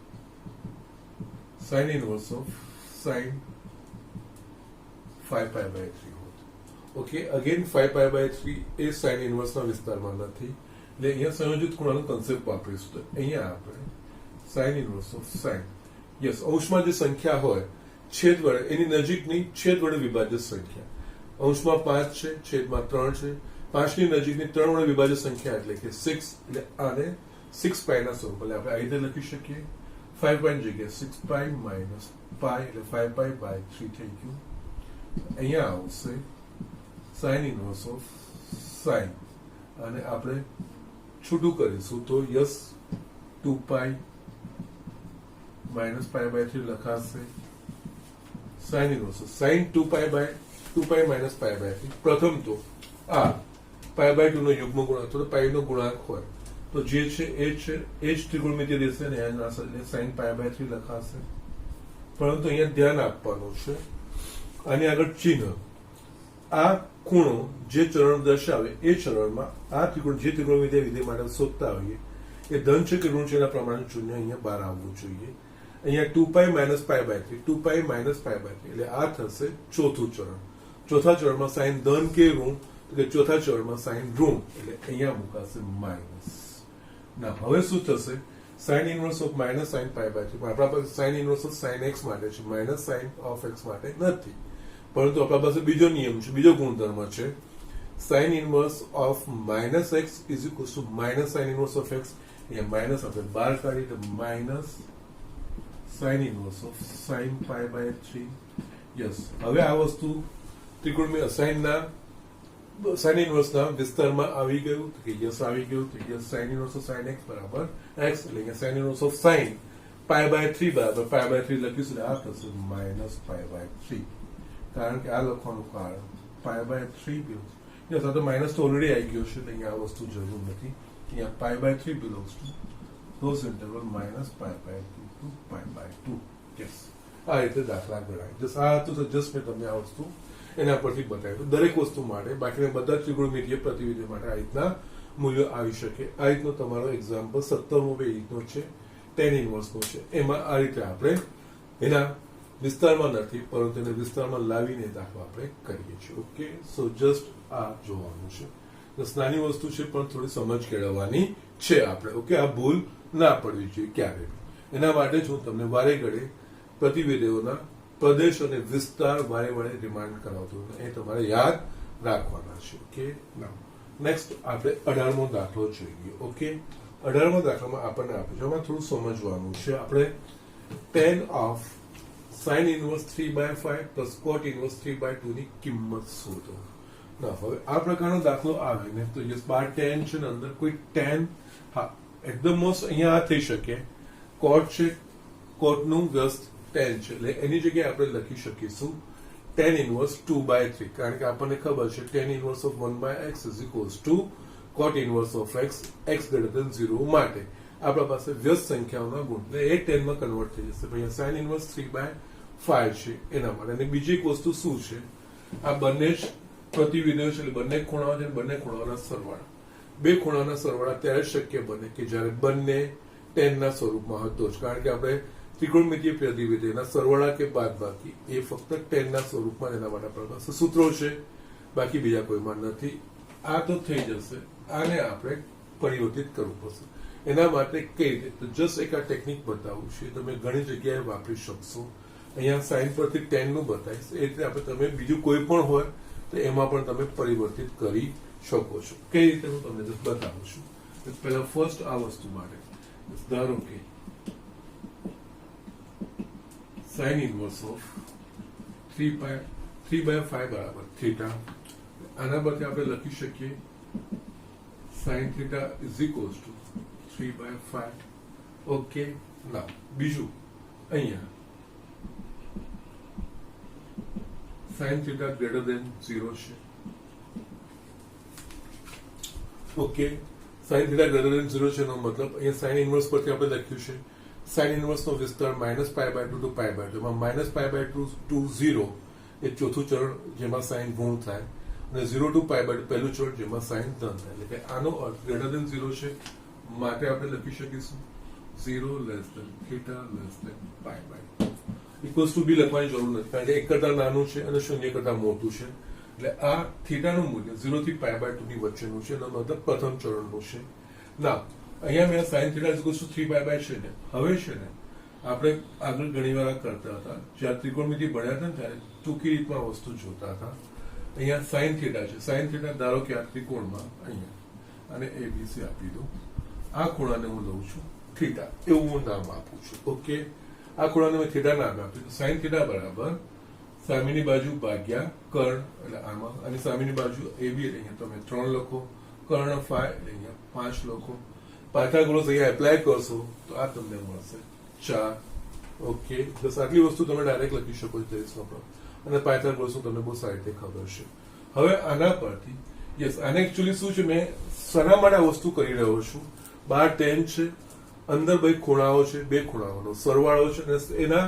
sin ઇનવર્સ ઓફ sin 5π/3 હોત. ઓકે, અગેન 5π/3 એ sin ઇનવર્સના વિસ્તારમાં નથી એટલે અહીંયા સંયોજિત ખૂણાનો કન્સેપ્ટ વાપરીશું. તો અહીંયા આપણે sin inverse of sin yes, અંશમાં જે સંખ્યા હોય છેદ વડે એની નજીકની છેદ વડે વિભાજિત સંખ્યા. અંશમાં 5 છે, છેદમાં 3 છે. 5 ની નજીકની 3 વડે વિભાજિત સંખ્યા એટલે કે 6. એટલે આને 6π ના સ્વરૂપ એટલે આપણે આ રીતે લખી શકીએ. 5π ની જગ્યાએ 6π - π એટલે 5π/3 થઈ ગયું. અહીંયા આવશે sin ઇનવર્સ ઓફ sin અને આપણે છૂટું કરીશું તો યસ 2π માઇનસ પાઈ બાય 3 લખાશે sine inverse sine 2π minus pi by 3. પ્રથમ તો આ પાઈ બાય 2 નો યુગ્મ ગુણાંક તો પાઈ નો ગુણાંક હોય તો જે છે એ જ ત્રિકોણમિતિય રહેશે ને એના સાઇન પાઈ બાય 3 લખાશે. પરંતુ અહીંયા ધ્યાન આપવાનું છે આની આગળ ચિહ્ન આ ખૂણો જે ચરણ દર્શાવે એ ચરણમાં આ ત્રિકોણ જે ત્રિકોણમિતિય વિધેય માટે શોધતા હોઈએ એ ધન છે કે ઋણ છે એના પ્રમાણે શૂન્ય અહીંયા બહાર આવવું જોઈએ. અહીંયા 2π minus pi by 3 2π minus pi by 3 એટલે આ થશે ચોથું ચરણ. ચોથા ચરણમાં સાઇન ધન કે ઋણ કે ચોથા ચરણમાં સાઇન ઋણ એટલે અહીંયા મુકાશે માઇનસ. ના હવે શું થશે sine inverse of minus sine pi by 3 આપણા પાસે sine inverse of sine x માટે છે માઇનસ સાઇન ઓફ એક્સ માટે નથી. પરંતુ આપણા પાસે બીજો નિયમ છે બીજો ગુણધર્મ છે sine inverse of minus x is equal to minus sine inverse of x. અહીંયા માઇનસ આપણે બહાર કાઢી તો minus sine inverse of sine pi by 3. Yes હવે આ વસ્તુ ત્રિકોણમિતિય સાઇન ઇનવર્સના વિસ્તારમાં આવી ગયું કે યસ આવી ગયું તો yes sine inverse of sine x બરાબર એક્સ એટલે sine inverse of sine pi by 3 બરાબર પાઈ બાય 3 લખીશું આ થશે માઇનસ પાઈ બાય 3. કારણ કે આ લખવાનું કારણ પાઈ બાય 3 બિલોંગ્સ યસ આ તો માઇનસ તો ઓલરેડી આવી ગયો છે એટલે અહીંયા આ વસ્તુ જરૂર નથી. અહીંયા pi by 3 belongs to those interval minus pi by 2 to pi by 2. Yes. આ રીતે દાખલા ગણાય. જસ્ટ આ તો જસ્ટ મેં તમને આ વસ્તુ એના પરથી બતાવ્યું. દરેક વસ્તુ માટે બાકીના બધા ત્રિકોણમિતિય પ્રતિવિધિ માટે આ રીતના મૂલ્યો આવી શકે. આ રીતનો તમારો એક્ઝામ્પલ 17મો બે રીતનો છે tan ઇનવર્સનો છે. એમાં આ રીતે આપણે એના વિસ્તારમાં નથી પરંતુ એને વિસ્તારમાં લાવીને દાખલો આપણે કરીએ છીએ. ઓકે સો જસ્ટ આ જોવાનું છે. જસ્ટ નાની વસ્તુ છે પણ થોડી સમજ કેળવવાની છે આપણે. ઓકે આ ભૂલ ના પડવી જોઈએ ક્યારે. એના માટે જ હું તમને વારે ઘડે પ્રતિવિધેયોના પ્રદેશ અને વિસ્તાર વારે વારે રિમાઇન્ડ કરાવતો એ તમારે યાદ રાખવાના છે. ઓકે નેક્સ્ટ આપણે 18મો દાખલો જોઈએ. ઓકે 18મા દાખલામાં આપણને આપે છે એમાં થોડું સમજવાનું છે. આપણે tan of sine inverse 3/5 plus coat inverse 3/2 ની કિંમત શોધો. ના હવે આ પ્રકારનો દાખલો આવે ને તો યસ બાર tan છે ને અંદર કોઈ tan હા એકદમ મોસ્ટ અહીંયા આ થઈ શકે કોટ છે કોટનું વ્યસ્ત tan છે એટલે એની જગ્યાએ આપણે લખી શકીશું tan ઇનવર્સ 2/3 કારણ કે આપણને ખબર છે tan inverse of 1/x is equals to cot inverse of x x greater than 0 માટે આપણા પાસે વ્યસ્ત સંખ્યાઓના ગુણ એટલે એ 10 માં કન્વર્ટ થઈ જશે. અહીંયા sin ઇનવર્સ 3/5 છે એના માટે. અને બીજી એક વસ્તુ શું છે આ બંને જ પ્રતિવિધેયો છે એટલે બંને ખૂણાઓ છે બંને ખૂણાઓના સરવાળા. બે ખૂણાના સરવાળા ત્યારે શક્ય બને કે જ્યારે બંને tan ના સ્વરૂપમાં હોય તો જ. કારણ કે આપણે ત્રિકોણમિતિય પ્રતિવિધેયના સરવાળા કે બાદબાકી એ ફક્ત tan ના સ્વરૂપમાં એના માટે આપણા પાસે સૂત્રો છે બાકી બીજા કોઈમાં નથી. આ તો થઈ જશે આને આપણે પરિવર્તિત કરવું પડશે. એના માટે કઈ રીતે તો જસ્ટ એક આ ટેકનિક બતાવું છે તમે ઘણી જગ્યાએ વાપરી શકશો. અહીંયા સાઇન પરથી tan નું બતાવીશ એ રીતે આપણે તમે બીજું કોઈ પણ હોય તો એમાં પણ તમે પરિવર્તિત કરી શકો છો. કઈ રીતે હું તમને જસ્ટ બતાવું છું. પહેલા ફર્સ્ટ આ વસ્તુ માટે ધારો કે સાઇન ઇનવર્સ ઓફ 3/5 બરાબર થીટા. આના પરથી આપણે લખી શકીએ sine theta is equals to 3/5. Okay ના બીજું અહીંયા સાઇન થીટા ગ્રેટર ધેન 0 છે. Okay sine theta greater than 0 છે એનો મતલબ અહીંયા સાઇન ઇનવર્સ પરથી આપણે લખ્યું છે સાઇન ઇનવર્સ નો વિસ્તાર -π/2 to π/2 એમાં -π/2 to 0 એ ચોથું ચરણ જેમાં સાઇન ગુણ થાય અને 0 to π/2 પહેલું ચરણ જેમાં સાઇન ધન થાય. એટલે કે આનો અર્થ ગ્રેટર ધેન 0 છે માટે આપણે લખી શકીશું 0 less than theta less than π/2 equals to બી લખવાની જરૂર નથી કારણ કે 1 કરતા નાનું છે અને 0 કરતા મોટું છે. એટલે આ થીટાનું મૂલ્ય 0 થી π/2 ની વચ્ચેનું છે એનો મતલબ પ્રથમ ચરણનું છે. ના અહીંયા મેં સાઇન થીટા ઇક્વલ્સ ટુ 3/2 છે ને હવે છે ને આપણે આગળ ઘણી વાર કરતા હતા જ્યાં ત્રિકોણમિતિ ભણ્યા હતા ને ત્યારે ટૂંકી રીતમાં વસ્તુ જોતા હતા. અહીંયા સાઇન થીટા છે. સાઇન થીટા ધારો કે આ ત્રિકોણમાં અહીંયા અને એબીસી આપી દઉં. આ ખૂણાને હું લઉં છું થીટા એવું હું નામ આપું છું. ઓકે આ ખૂણાને મેં થીટા નામ આપ્યું. સાઇન થીટા બરાબર સામેની બાજુ ભાગ્યા કર્ણ એટલે આમાં અને સામેની બાજુ એબી અહીંયા તમે 3 લખો કર્ણ ફાઈ અહીંયા 5 લખો. પાયથાગોરસ અહીંયા એપ્લાય કરશો તો આ તમને મળશે 4. ઓકે, બસ આટલી વસ્તુ તમે ડાયરેક્ટ લખી શકો છો ટેન્સનો પર, અને પાયથાગોરસનું તમને બહુ સારી રીતે ખબર છે. હવે આના પરથી યસ, આને એકચ્યુઅલી શું છે, મેં શના માટે આ વસ્તુ કરી રહ્યો છું, બહાર ટેન છે, અંદર બે ખૂણાઓ છે, બે ખૂણાઓનો સરવાળો છે, અને એના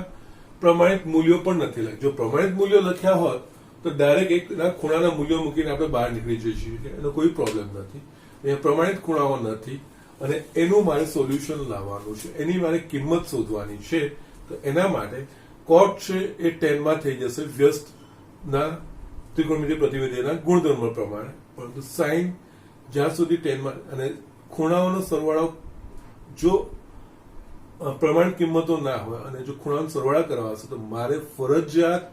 પ્રમાણિત મૂલ્યો પણ નથી લખ્યા. જો પ્રમાણિત મૂલ્યો લખ્યા હોત તો ડાયરેક્ટ એકના ખૂણાના મૂલ્યો મૂકીને આપણે બહાર નીકળી જઈએ છીએ, એનો કોઈ પ્રોબ્લેમ નથી. અહીંયા પ્રમાણિત ખૂણાઓ નથી અને એનું મારે સોલ્યુશન લાવવાનું છે, એની મારે કિંમત શોધવાની છે. તો એના માટે કોટ છે એ 10 માં થઈ જશે વ્યસ્તના ત્રિકોણમિતિય પ્રતિવિધિના ગુણધર્મ પ્રમાણે, પરંતુ સાઇન જ્યાં સુધી 10 માં, અને ખૂણાઓનો સરવાળો જો પ્રમાણિત કિંમતો ના હોય અને જો ખૂણાનો સરવાળા કરવા હશે તો મારે ફરજિયાત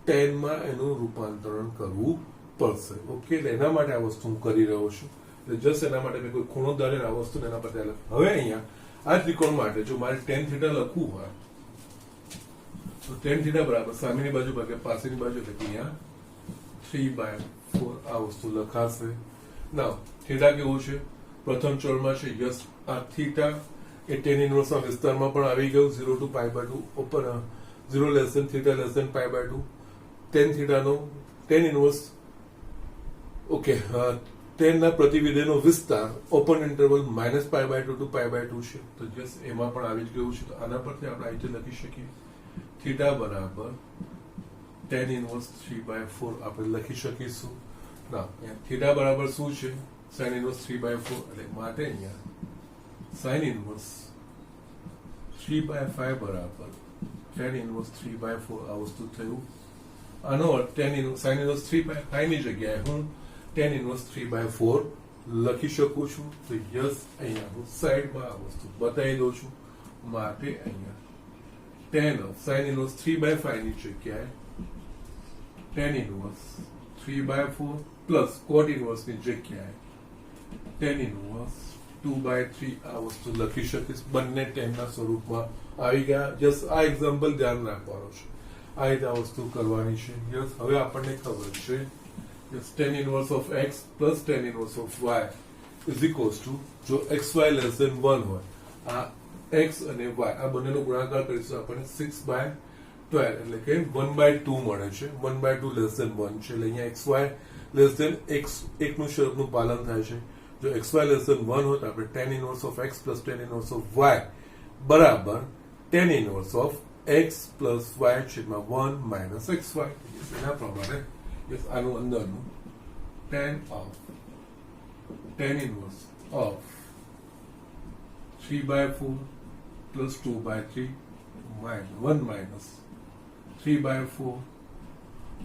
10 માં એનું રૂપાંતરણ કરવું પડશે. ઓકે, એટલે એના માટે આ વસ્તુ હું કરી રહ્યો છું. એટલે જસ્ટ એના માટે મેં કોઈ ખૂણો ધારીને આ વસ્તુ એના પર હવે અહીંયા આ ત્રિકોણ માટે જો મારે tan θ લખવું હોય તો tan θ બરાબર સામેની બાજુ ભાગ્યા પાછળની બાજુ, એટલે કે અહીંયા 3/4 આ વસ્તુ લખાશે. નાવ થીટા કેવું છે, પ્રથમ ચળમાં છે યસ, આ થીટા એ tan ઇન્વર્સના વિસ્તારમાં પણ આવી ગયું 0 to π/2 open 0 less than theta less than π/2. tan થીટાનો tan ઇન્વર્સ ઓકે 10 ના પ્રતિવિધિનો વિસ્તાર ઓપન ઇન્ટરવલ -π/2 to π/2 છે, તો જસ્ટ એમાં પણ આવી જ ગયું છે. તો આના પરથી આપણે આ રીતે લખી શકીએ થીટા બરાબર tan ઇન્વર્સ 3/4 આપણે લખી શકીશું. ના, થીટા બરાબર શું છે, sin ઇન્વર્સ 3/4, એટલે માટે અહીંયા sin ઇન્વર્સ 3/5 બરાબર tan ઇન્વર્સ 3/4 આ વસ્તુ થયું. આનો અર્થ sin ઇન્વર્સ 3/5 ની જગ્યાએ હું tan ઇન્વર્સ 3/4 લખી શકું છું. તો યસ, અહીંયા હું સાઈડમાં આ વસ્તુ બતાવી દઉં છું. માટે અહીંયા tan of sin ઇન્વર્સ 3/5 ની જગ્યાએ tan inverse 3/4 plus cot inverse ની જગ્યાએ tan ઇન્વર્સ 2/3 આ વસ્તુ લખી શકીશ. બંને tan ના સ્વરૂપમાં આવી ગયા. જસ્ટ આ એક્ઝામ્પલ ધ્યાન રાખવાનું છે, આ રીતે આ વસ્તુ કરવાની છે. યસ, હવે આપણને ખબર છે tan inverse of x plus tan inverse of y is equals to, જો xy less than 1 હોય, આ x અને y આ બંનેનો ગુણાકાર કરીશું આપણને 6/12 એટલે કે 1/2 મળે છે. 1/2 less than 1 છે, એટલે અહીંયા xy less than x એકનું શરતનું પાલન થાય છે. જો xy less than 1 હોય તો આપણે tan inverse of x plus tan inverse of y બરાબર tan inverse of x plus y છેદમાં 1 minus xy. એના પ્રમાણે આનું અંદરનું tan inverse of 3/4 plus 2/3 1 minus 3/4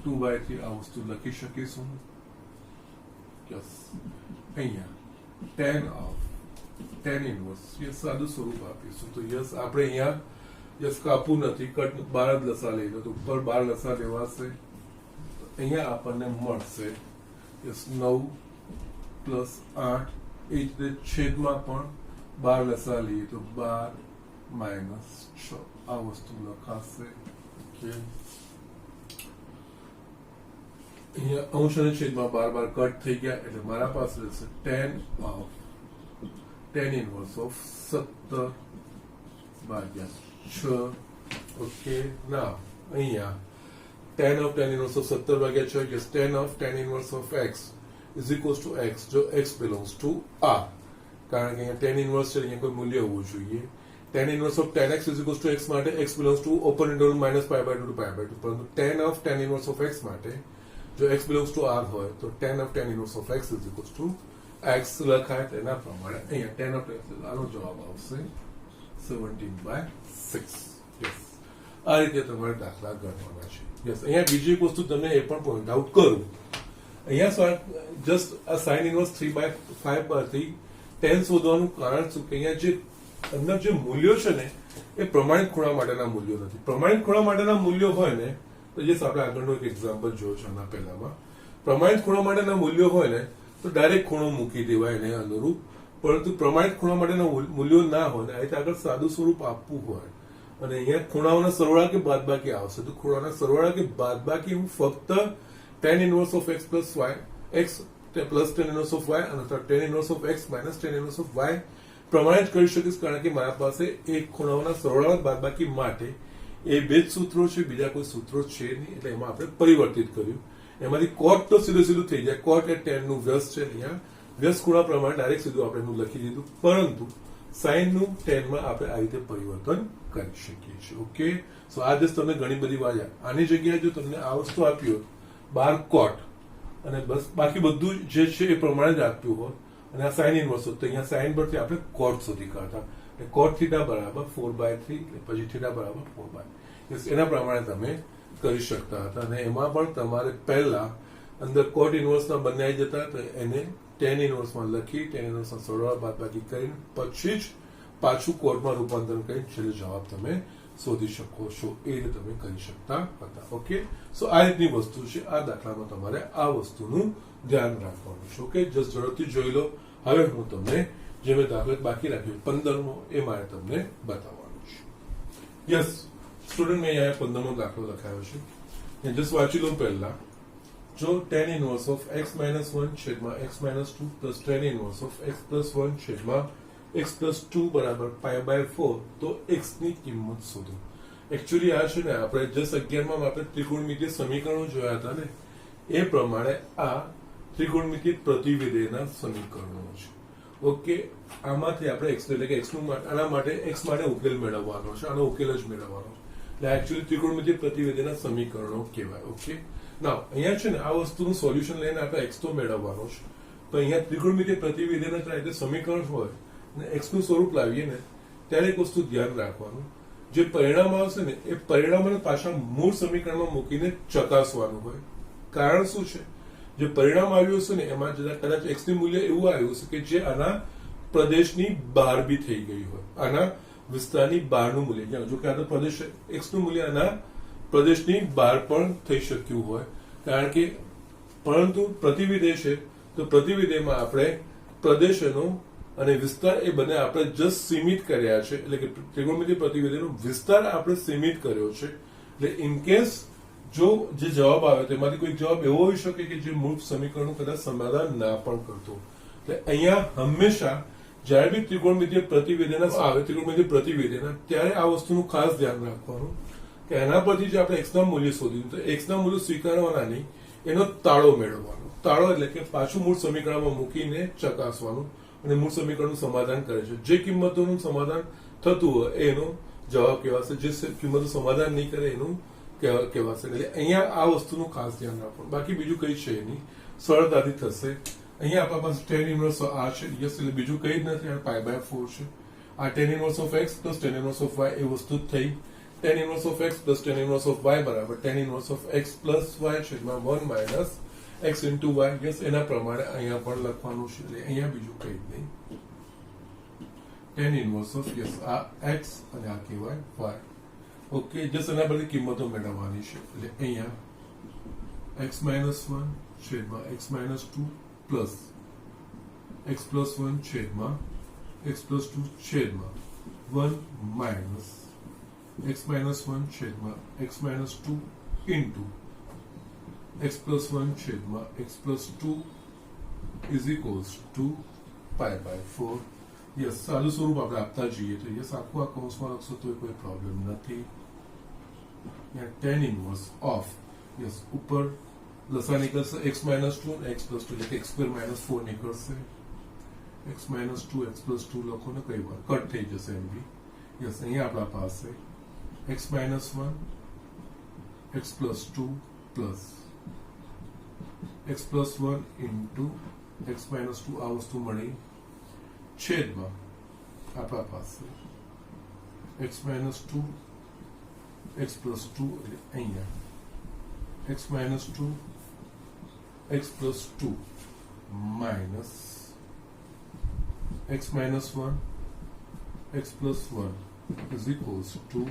2/3 આ વસ્તુ લખી શકીશું. યસ, અહીંયા tan inverse યસ સાદું સ્વરૂપ આપીશું. તો યસ, આપણે અહીંયા યસ કાપવું નથી, કટ 12 જ લસા લઈ લો તો ઉપર 12 લસા લેવાશે. અહીંયા આપણને મળશે 9 પ્લસ 8, એ જ રીતે છેદમાં પણ 12 લસા લઈએ તો 12 માઇનસ 6 આ વસ્તુ લખાશે. અહીંયા અંશ અને છેદમાં 12 કટ થઈ ગયા, એટલે મારા પાસે રહેશે tan ઇન્વર્સ ઓફ 17/6. ઓકે, ના અહીંયા tan of tan inverse of 17/6 is tan of tan inverse of x is equals to x, જો x belongs to R, કારણ કે અહીંયા tan inverse છે, અહીંયા કોઈ મૂલ્ય હોવું જોઈએ. tan inverse of tan x is equals to x માટે x belongs to open interval -π/2 to π/2, પરંતુ tan of tan inverse of x માટે જો x belongs to R હોય તો tan of tan inverse of x is equals to x લખાય. તેના પ્રમાણે અહીંયા tan of x આનો જવાબ આવશે 17/6. યસ, આ રીતે તમારે દાખલા ગણવાના છે. યસ, અહીંયા બીજી એક વસ્તુ તમને એ પણ પોઈન્ટ આઉટ કરું. અહીંયા જસ્ટ આ સાઇન ઇન્વર્સ 3/5 પરથી tan શોધવાનું કારણ શું કે અહીંયા જે અંદર જે મૂલ્યો છે ને એ પ્રમાણિત ખૂણા માટેના મૂલ્યો નથી. પ્રમાણિત ખૂણા માટેના મૂલ્યો હોય ને તો જસ્ટ આપણે આગળનો એક એક્ઝામ્પલ જોયો છે આના પહેલામાં. પ્રમાણિત ખૂણા માટેના મૂલ્યો હોય ને તો ડાયરેક્ટ ખૂણો મૂકી દેવાય એને અનુરૂપ, પરંતુ પ્રમાણિત ખૂણા માટેના મૂલ્યો ના હોય ને આ રીતે આગળ સાદું સ્વરૂપ આપવું હોય અને અહીંયા ખૂણાઓના સરવાળા કે બાદબાકી આવશે, તો ખૂણાના સરવાળા કે બાદબાકી હું ફક્ત tan inverse of x plus y x plus tan inverse of y અને tan inverse of x minus tan inverse of y પ્રમાણે જ કરી શકીશ, કારણ કે મારા પાસે એક ખૂણાઓના સરવાળા બાદબાકી માટે એ બે જ સૂત્રો છે, બીજા કોઈ સૂત્રો છે નહીં, એટલે એમાં આપણે પરિવર્તિત કર્યું. એમાંથી કોટ તો સીધું સીધું થઈ જાય, કોટ એ ટેન નું વ્યસ્ત છે, અહીંયા વ્યસ્ત ખૂણા પ્રમાણે ડાયરેક્ટ સીધું આપણે એનું લખી દીધું, પરંતુ સાઇન નું ટેનમાં આપણે આ રીતે પરિવર્તન કરી શકીએ છીએ. ઓકે, સો આ દિવસ તમને ઘણી બધી વાર આની જગ્યાએ જો તમને આ વસ્તુ આપ્યું હોત 12 કોટ અને બસ બાકી બધું જે છે એ પ્રમાણે જ આપ્યું હોત અને આ સાઇન ઇનવર્સ હોત, તો અહીંયા સાઇન પરથી આપણે કોટ શોધી કાઢતા, એટલે કોટ થીટા બરાબર 4/3, પછી થીટા બરાબર 4/, એના પ્રમાણે તમે કરી શકતા હતા. અને એમાં પણ તમારે પહેલા અંદર કોટ ઇનવર્સના બંને આવી જતા, તો એને ટેન ઇનવર્સમાં લખી ટેન ઇનવર્સના સરવાળા બાદબાકી કરીને પછી જ પાછું કોટમાં રૂપાંતરણ કરીને છેલ્લે જવાબ તમે શોધી શકો છો. એ રીતે તમે કરી શકતા હતા. ઓકે, સો આ રીતની વસ્તુ છે. આ દાખલામાં તમારે આ વસ્તુનું ધ્યાન રાખવાનું છે. ઓકે, જસ્ટ ઝડપથી જોઈ લો. હવે હું તમને જે મેં દાખલો બાકી રાખ્યો 15મો એ મારે તમને બતાવવાનું છે. યસ સ્ટુડન્ટ, મેં અહીંયા 15મો દાખલો લખાયો છે, જસ્ટ વાંચી લો. પહેલા જો tan inverse of x minus 1 છેદમાં x minus 2 plus tan inverse of x plus 1 છેદમાં x પ્લસ 2 બરાબર π/4, તો x ની કિંમત શોધો. એકચ્યુઅલી આ છે ને આપણે જસ્ટ 11માં આપણે ત્રિકોણમિતિય સમીકરણો જોયા હતા ને, એ પ્રમાણે આ ત્રિકોણમિતિય પ્રતિવિધેયના સમીકરણો છે. ઓકે, આમાંથી આપણે x એટલે કે x નું આના માટે x માટે ઉકેલ મેળવવાનો છે, આનો ઉકેલ જ મેળવવાનો છે, એટલે એકચ્યુઅલી ત્રિકોણમિતિય પ્રતિવિધેયના સમીકરણો કહેવાય. ઓકે, નાઉ અહીંયા છે ને આ વસ્તુનું સોલ્યુશન લઈને આપણે x તો મેળવવાનો છે, તો અહીંયા ત્રિકોણમિતિય પ્રતિવિધેયના રીતે સમીકરણ હોય અને x નું સ્વરૂપ લાવીએ ને ત્યારે એક વસ્તુ ધ્યાન રાખવાનું, જે પરિણામ આવશે ને એ પરિણામને પાછા મૂળ સમીકરણમાં મૂકીને ચકાસવાનું હોય. કારણ શું છે? જે પરિણામ આવ્યું હશે ને એમાં કદાચ x નું મૂલ્ય એવું આવ્યું હશે કે જે આના પ્રદેશની બહાર બી થઈ ગઈ હોય, આના વિસ્તારની બહારનું મૂલ્ય, જો કે આ તો પ્રદેશ x નું મૂલ્ય આના પ્રદેશની બહાર પણ થઈ શક્યું હોય, કારણ કે પરંતુ પ્રતિવિધેય છે તો પ્રતિવિધેયમાં આપણે પ્રદેશનો અને વિસ્તાર એ બંને આપણે જસ્ટ સીમિત કર્યા છે, એટલે કે ત્રિકોણમિતિય પ્રતિવિધેયનો વિસ્તાર આપણે સીમિત કર્યો છે. એટલે ઇન કેસ જો જે જવાબ આવે તેમાંથી કોઈ જવાબ એવો હોઈ શકે કે જે મૂળ સમીકરણનું કદાચ સમાધાન ના પણ કરતો. એટલે અહીંયા હંમેશા જ્યારે બી ત્રિકોણમિતિય પ્રતિવિધેયના આવે ત્રિકોણમિતિય પ્રતિવિધેયના, ત્યારે આ વસ્તુનું ખાસ ધ્યાન રાખવાનું કે એના પરથી જે આપણે x ના મૂલ્ય શોધ્યું, તો x ના મૂલ્ય સ્વીકારવાના નહીં, એનો તાળો મેળવવાનો. તાળો એટલે કે પાછું મૂળ સમીકરણમાં મૂકીને ચકાસવાનું, અને મૂળ સમીકરણનું સમાધાન કરે છે. જે કિંમતોનું સમાધાન થતું હોય એનો જવાબ કહેવાશે, જે કિંમતો સમાધાન નહીં કરે એનું કહેવાશે. એટલે અહીંયા આ વસ્તુનું ખાસ ધ્યાન રાખવાનું. બાકી બીજું કઈ છે નહીં, સરળતાથી થશે. અહીંયા આપણા પાસે tan ઇનવર્સ આ છે, યસ, એટલે બીજું કઈ જ નથી, આ π/4 છે. આ tan inverse of x plus tan inverse of y એ વસ્તુ જ થઈ. tan inverse of x plus tan inverse of y બરાબર tan inverse of x plus y છેદમાં 1 minus x into y. Yes, એના પ્રમાણે અહીંયા પણ લખવાનું છે, એટલે અહીંયા બીજું કઈ જ નહીં. tan ઇનવર્સ ઓફ યસ આ x અને આ કહેવાય y. ઓકે, જસ્ટ એના બધી કિંમતો મેળવવાની છે, એટલે અહીંયા x માઇનસ 1 છેદમાં x minus 2 plus x plus 1 છેદમાં x પ્લસ 2 છેદમાં 1 માઇનસ x માઇનસ 1 છેદમાં x minus 2 into x plus 1 છેદમાં x plus 2 is equals to π/4. Yes, સાદું સ્વરૂપ આપણે આપતા જઈએ તો યસ આખું આ કૌંસમાં લખશો તો કોઈ પ્રોબ્લેમ નથી. tan ઇનવર્સ ઓફ યસ ઉપર લસા નીકળશે x માઇનસ 2 અને x પ્લસ 2, એટલે કે x સ્ક્વેર માઇનસ 4 નીકળશે. x માઇનસ 2 x પ્લસ 2 લખો ને કઈ વાર કટ થઈ જશે એમ બી. યસ, અહીંયા આપણા પાસે x minus 1 x plus 2 plus x plus 1 into x minus 2 આ વસ્તુ મળી છેદમાં આપણા પાસે x માઇનસ 2 x પ્લસ 2, એટલે અહીંયા x minus 2 x plus 2 minus x minus 1 x plus 1 is equals to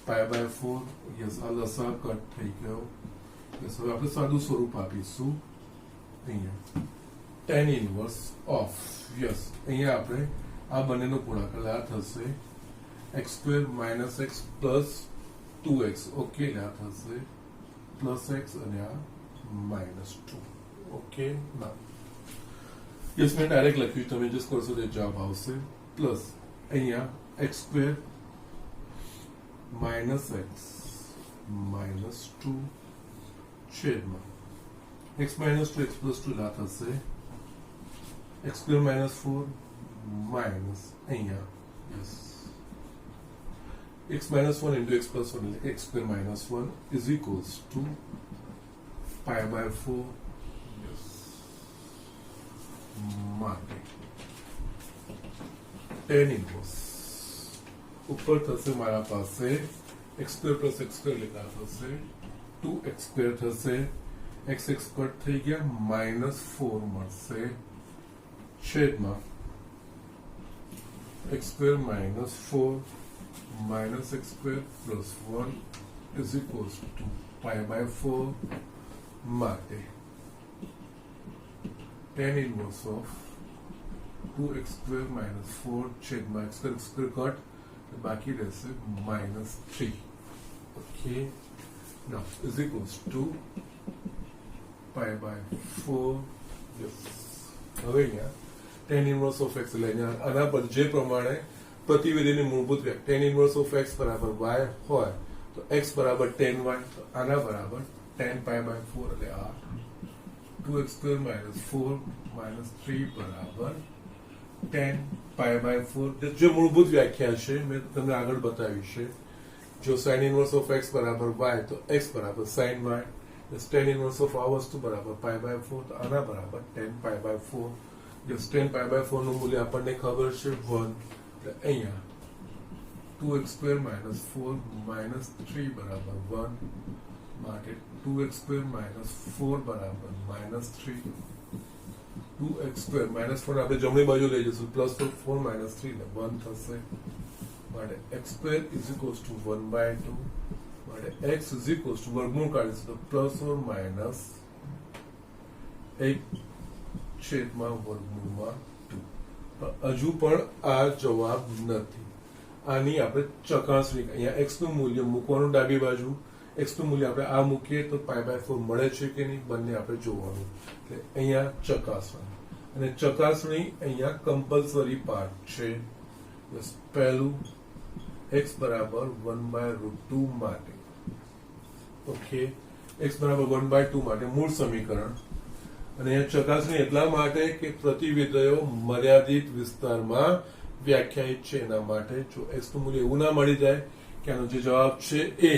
π/4. Yes, આ લસા કટ થઈ ગયો. યસ, હવે આપણે સાદું સ્વરૂપ આપીશું. અહીંયા tan ઇનવર્સ ઓફ યસ અહીંયા આપણે આ બંનેનો ગુણાકાર આ થશે x square minus x plus 2x. Okay, એટલે આ થશે પ્લસ x અને આ માઇનસ 2. ઓકે ના યસ મેં ડાયરેક્ટ લખ્યું તમે જસ્ટ કરશો તો જવાબ આવશે પ્લસ અહીંયા x square minus x minus 2 છેદમાં x minus 2 x plus 2 ના થશે x square minus 4 minus અહીંયા yes x minus 1 into x plus 1 એટલે x square minus 1 is equals to pi by 4 yes માટે tan inverse ઉપર થશે મારા પાસે x square plus x square લેતા થશે 2x square થશે x કટ થઈ ગયા -4 મળશે છેદમાં x square minus 4 minus x square plus 1 is equals to pi by 4 માટે tan inverse of 2x square minus 4 છેદમાં x square કટ બાકી રહેશે -3 okay now is equals to pi by 4 yes હવે અહીંયા tan inverse of x એટલે અહીંયા આના પર જે પ્રમાણે પ્રતિવેદીની મૂળભૂત વ્યાખ્યા tan inverse of x બરાબર y હોય તો x બરાબર tan y તો આના બરાબર tan pi by 4 એટલે આ 2x square minus 4 minus 3 બરાબર tan pi by 4 જે મૂળભૂત વ્યાખ્યા છે મેં તમને આગળ બતાવી છે જો sin inverse of x બરાબર y તો x બરાબર sin y tan inverse of આ વસ્તુ બરાબર pi by 4 તો આના બરાબર tan pi by 4 જો tan pi by 4 નું મૂલ્ય આપણને ખબર છે 1 એટલે અહીંયા 2x square minus 4 minus 3 બરાબર 1 માટે 2x square minus 4 બરાબર -3 2x square minus 4 આપણે જમણી બાજુ લઈ જઈશું પ્લસ 4 minus 3 એટલે 1 થશે માટે x square is equals to 1 by 2 માટે x is equals to વર્ગમૂળ કાઢીશું તો પ્લસ ઓર માઇનસ 1 છેદમાં વર્ગમૂળમાં 2 હજુ પણ આ જવાબ નથી આની આપણે ચકાસણી અહીંયા x નું મૂલ્ય મૂકવાનું ડાબી બાજુ x નું મૂલ્ય આપણે આ મૂકીએ તો pi by 4 મળે છે કે નહીં બંને આપણે જોવાનું એટલે અહીંયા ચકાસણી અને ચકાસણી અહીંયા કમ્પલસરી પાર્ટ છે બસ પહેલું x બરાબર 1/√2 માટે ઓકે x બરાબર 1/2 માટે મૂળ સમીકરણ અને અહીંયા ચકાસણી એટલા માટે કે પ્રતિવિધેયો મર્યાદિત વિસ્તારમાં વ્યાખ્યાયિત છે એના માટે જો x નું મૂલ્ય એવું ના મળી જાય કે આનો જે જવાબ છે એ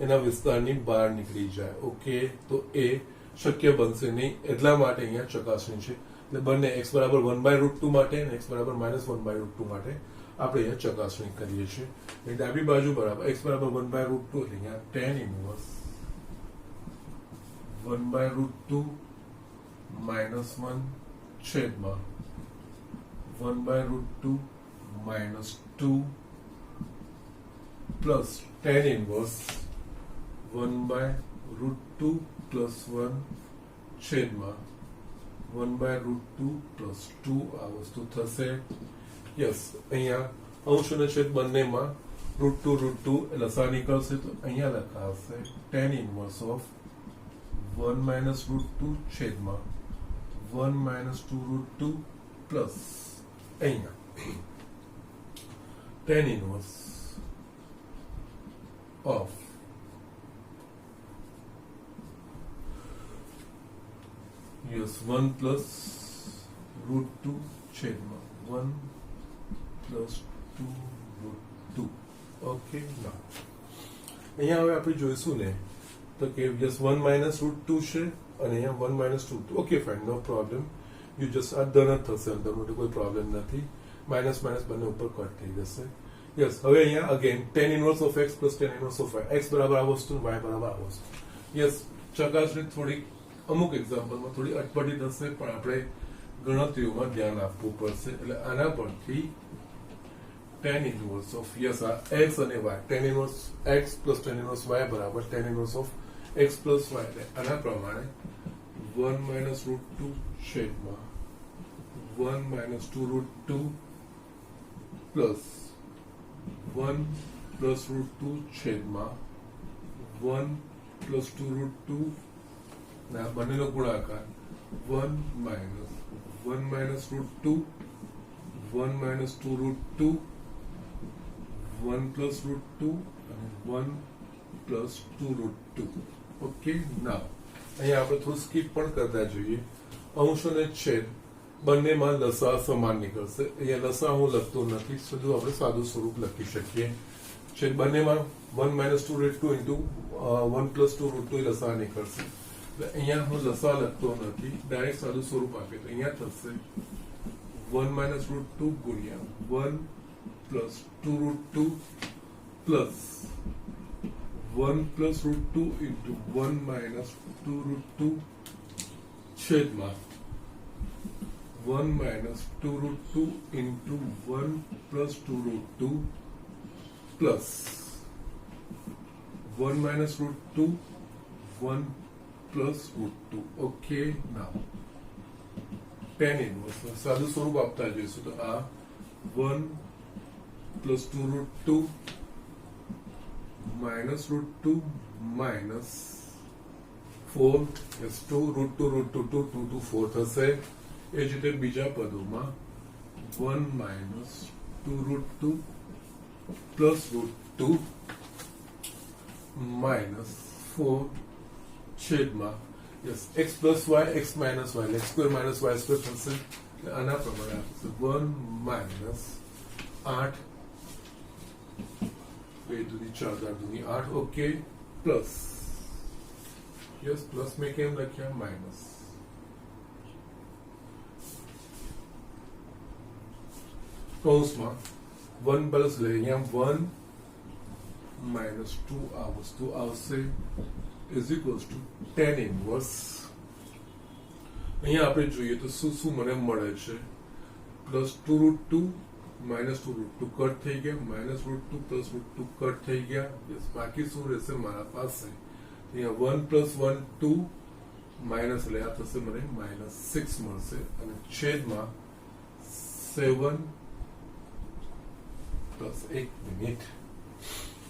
એના વિસ્તારની બહાર નીકળી જાય ઓકે તો એ શક્ય બનશે નહીં એટલા માટે અહીંયા ચકાસણી છે એટલે બંને x બરાબર 1/√2 માટે અને x બરાબર -1/√2 માટે આપણે અહીંયા ચકાસણી કરીએ છીએ ડાબી બાજુ બરાબર x બરાબર 1/√2 એટલે અહીંયા tan inverse 1/√2 -1 છેદમાં 1/√2 -2 પ્લસ tan inverse 1/√2 plus 1 છેદમાં 1/√2 plus 2 આ વસ્તુ થશે યસ અહીંયા અંશ અને છેદ બંનેમાં √2 એટલે લસા નીકળશે તો અહીંયા લખાશે tan inverse of 1 minus √2 છેદમાં 1 minus 2√2 plus અહીંયા tan inverse of yes 1 plus √2 છેદમાં 1 plus 2√2 ઓકે ના અહીંયા હવે આપણે જોઈશું ને તો કે yes 1 minus √2 છે અને અહીંયા 1 minus 2 okay fine no problem you just આ ધન જ થશે અંદર માટે કોઈ પ્રોબ્લેમ નથી માઇનસ માઇનસ બંને ઉપર કટ થઈ જશે યસ હવે અહીંયા again tan inverse of x plus tan inverse of y x બરાબર આ વસ્તુ y બરાબર આ વસ્તુ યસ ચકાસણી થોડી અમુક એક્ઝામ્પલમાં થોડી અટપટી થશે પણ આપણે ગણતરીઓમાં ધ્યાન આપવું પડશે એટલે આના પરથી tan inverse of yes x અને y tan inverse x plus tan inverse y બરાબર tan inverse of x plus y એટલે આના પ્રમાણે 1 minus √2 છેદમાં 1 minus 2√2 plus 1 plus √2 છેદમાં 1 plus 2√2 ના બંનેનો ગુણાકાર 1 minus 1 minus root 2, 1 minus 2 root 2, 1 plus root 2 and 1 plus 2 root 2. Okay, now અહીંયા આપણે થોડું સ્કીપ પણ કરતા જોઈએ. અંશ અને છેદ બંનેમાં લસા સમાન નીકળશે. અહીંયા લસા હું લખતો નથી, સીધું આપણે સાદું સ્વરૂપ લખી શકીએ. છેદ બંનેમાં 1 minus 2 root 2 into 1 plus 2 root 2 લસા નીકળશે. અહીંયા હું લસા લખતો નથી, ડાયરેક્ટ સાદું સ્વરૂપ આપીએ તો અહીંયા થશે 1 minus root 2 ગુણ્યા 1 plus 2 root 2 plus 1 plus root 2 into 1 minus 2 root 2 છેદમાં 1 minus 2 root 2 into 1 plus 2 root 2 plus 1 minus root 2 1 plus root 2. Okay, now tan inverse સાદું સ્વરૂપ આપતા જઈશું તો આ 1 plus 2 root 2 minus root 2 minus 4 is 2 root 2 root 2 2 2 to 4 થશે. એ જ રીતે બીજા પદોમાં 1 minus 2 root 2 plus root 2 minus 4 છેદમાં yes x plus y x minus y x square minus y square થશે. આના પ્રમાણે આપશે 1 minus 8 2 दूनी 4 4 दूनी 8. ओके, प्लस यस प्लस में केम लख्या माइनस. કૌંસમાં 1 પ્લસ લે અહીંયા 1 minus 2 આ વસ્તુ આવશે is equals to tan inverse. અહીંયા આપણે જોઈએ તો શું મને મળે છે plus 2 root 2 minus 2 root 2 cut થઈ ગયા, minus root 2 plus root 2 cut થઈ ગયા. યસ બાકી શું રહેશે મારા પાસે અહીંયા 1 plus 1 2 માઇનસ એટલે આ થશે મને -6 મળશે અને છેદમાં 7 plus 8 મિનિટ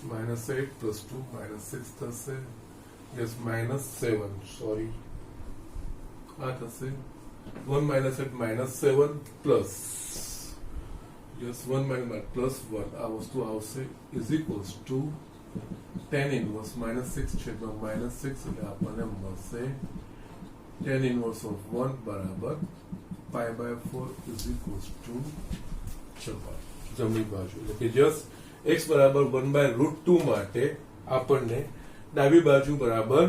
-8 plus 2 -6 થશે. યસ -7 સોરી આ થશે 1 minus 8 -7 plus yes 1 minus plus 1 આ વસ્તુ આવશે is equals to tan inverse -6 છેદમાં -6 એટલે આપણને મળશે tan inverse of 1 બરાબર pi by 4 is equals to જમણી બાજુ એટલે કે just x બરાબર 1 by root 2 માટે આપણને ડાબી બાજુ બરાબર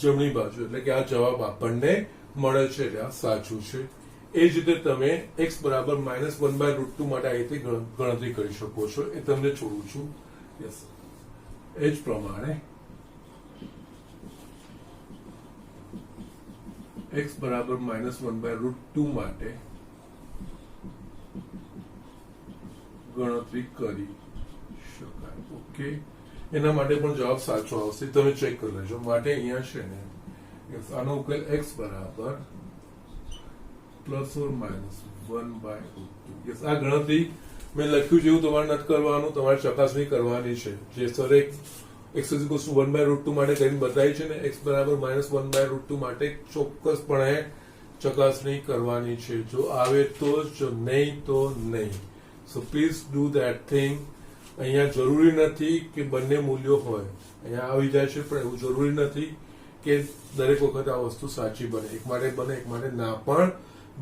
જમણી બાજુ એટલે કે આ જવાબ આપણને મળે છે એટલે આ સાચું છે. એ જ રીતે તમે x બરાબર -1 by root 2 માટે આ રીતે ગણતરી કરી શકો છો. એ તમને છોડું છું. યસ એ જ પ્રમાણે x બરાબર -1 by root 2 માટે ગણતરી કરી શકાય. ઓકે, એના માટે પણ જવાબ સાચો આવશે, તમે ચેક કરી લેજો. માટે અહીંયા છે ને આનો ઉકેલ x બરાબર +or -1 by root 2. યસ આ ગણતરી મેં લખ્યું જેવું તમારે નથી કરવાનું, તમારે ચકાસણી કરવાની છે. જે સરે x = 1 by root 2 માટે કરીને બતાવી છે ને, x બરાબર -1 by root 2 માટે ચોક્કસપણે ચકાસણી કરવાની છે. જો આવે તો જ, નહીં તો નહીં. So please do that thing. અહીંયા જરૂરી નથી કે બંને મૂલ્યો હોય, અહીંયા આવી જાય છે પણ એવું જરૂરી નથી કે દરેક વખત આ વસ્તુ સાચી બને. એક માટે બને, એક માટે ના પણ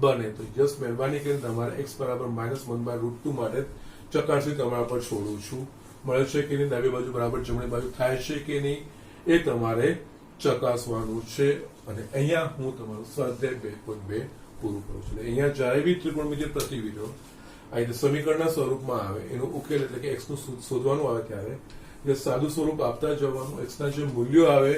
બને. તો જસ્ટ મહેરબાની કરીને તમારે x બરાબર -1 by root 2 માટે ચકાસણી તમારા પર છોડું છું. મળે છે કે નહીં, ડાબી બાજુ બરાબર જમણી બાજુ થાય છે કે નહીં, એ તમારે ચકાસવાનું છે. અને અહીંયા હું તમારું સ્વાધ્યાય 2.2 પૂરું કરું છું. અહીંયા જ્યારે બી ત્રિકોણમિતિય પ્રતિવિધિઓ આ રીતે સમીકરણના સ્વરૂપમાં આવે, એનો ઉકેલ એટલે કે x નું શોધવાનું આવે ત્યારે જે સાદું સ્વરૂપ આપતા જવાનું. x ના જે મૂલ્યો આવે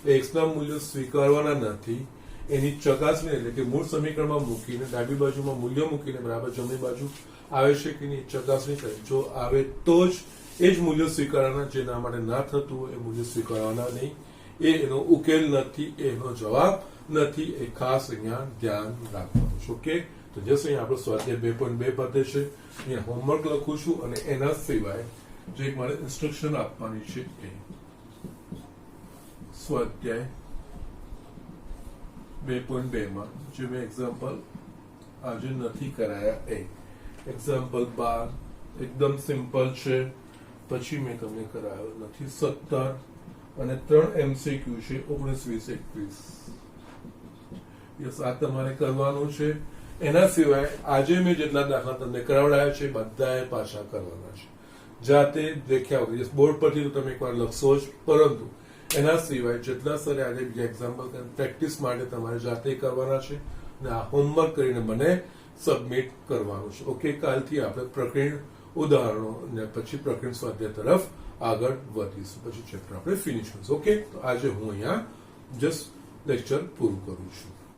એ x ના મૂલ્યો સ્વીકારવાના નથી, એની ચકાસણી એટલે કે મૂળ સમીકરણમાં મૂકીને ડાબી બાજુમાં મૂલ્ય મૂકીને બરાબર જમણી બાજુ આવે છે કે નહીં ચકાસણી કરી. જો આવે તો જ એ જ મૂલ્યો સ્વીકારવાના, જેના માટે ના થતું હોય એ મૂલ્યો સ્વીકારવાના નહીં. એ એનો ઉકેલ નથી, એનો જવાબ નથી. એ ખાસ અહીંયા ધ્યાન રાખવાનું છે. ઓકે, તો જસ્ટ અહીંયા આપણો સ્વાધ્યાય 2.2 પતે છે. અહીંયા હોમવર્ક લખું છું અને એના સિવાય જે મારે ઇન્સ્ટ્રક્શન આપવાની છે એ સ્વાધ્યાય 2.2 માં જે મેં એક્ઝામ્પલ આજે નથી કરાયા એ એક્ઝામ્પલ 12 એકદમ સિમ્પલ છે. પછી મેં તમને કરાયો નથી 17 અને 3 MCQ છે 19, 20, 21. યસ, આ તમારે કરવાનું છે. એના સિવાય આજે મેં જેટલા દાખલા તમને કરાવડાયા છે બધાએ પાછા કરવાના છે જાતે દેખ્યા વગર. બોર્ડ પરથી તો તમે એકવાર લખશો જ, પરંતુ એના સિવાય જેટલા સરે આજે બીજા એક્ઝામ્પલ પ્રેક્ટિસ માટે તમારે જાતે કરવાના છે અને આ હોમવર્ક કરીને મને સબમિટ કરવાનું છે. ઓકે, કાલથી આપણે પ્રકરણ ઉદાહરણો અને પછી પ્રકરણ સ્વાધ્યાય તરફ આગળ વધીશું. પછી ચેપ્ટર આપણે ફિનિશ કરીશું. ઓકે, તો આજે હું અહીંયા જસ્ટ લેક્ચર પૂરું કરું છું.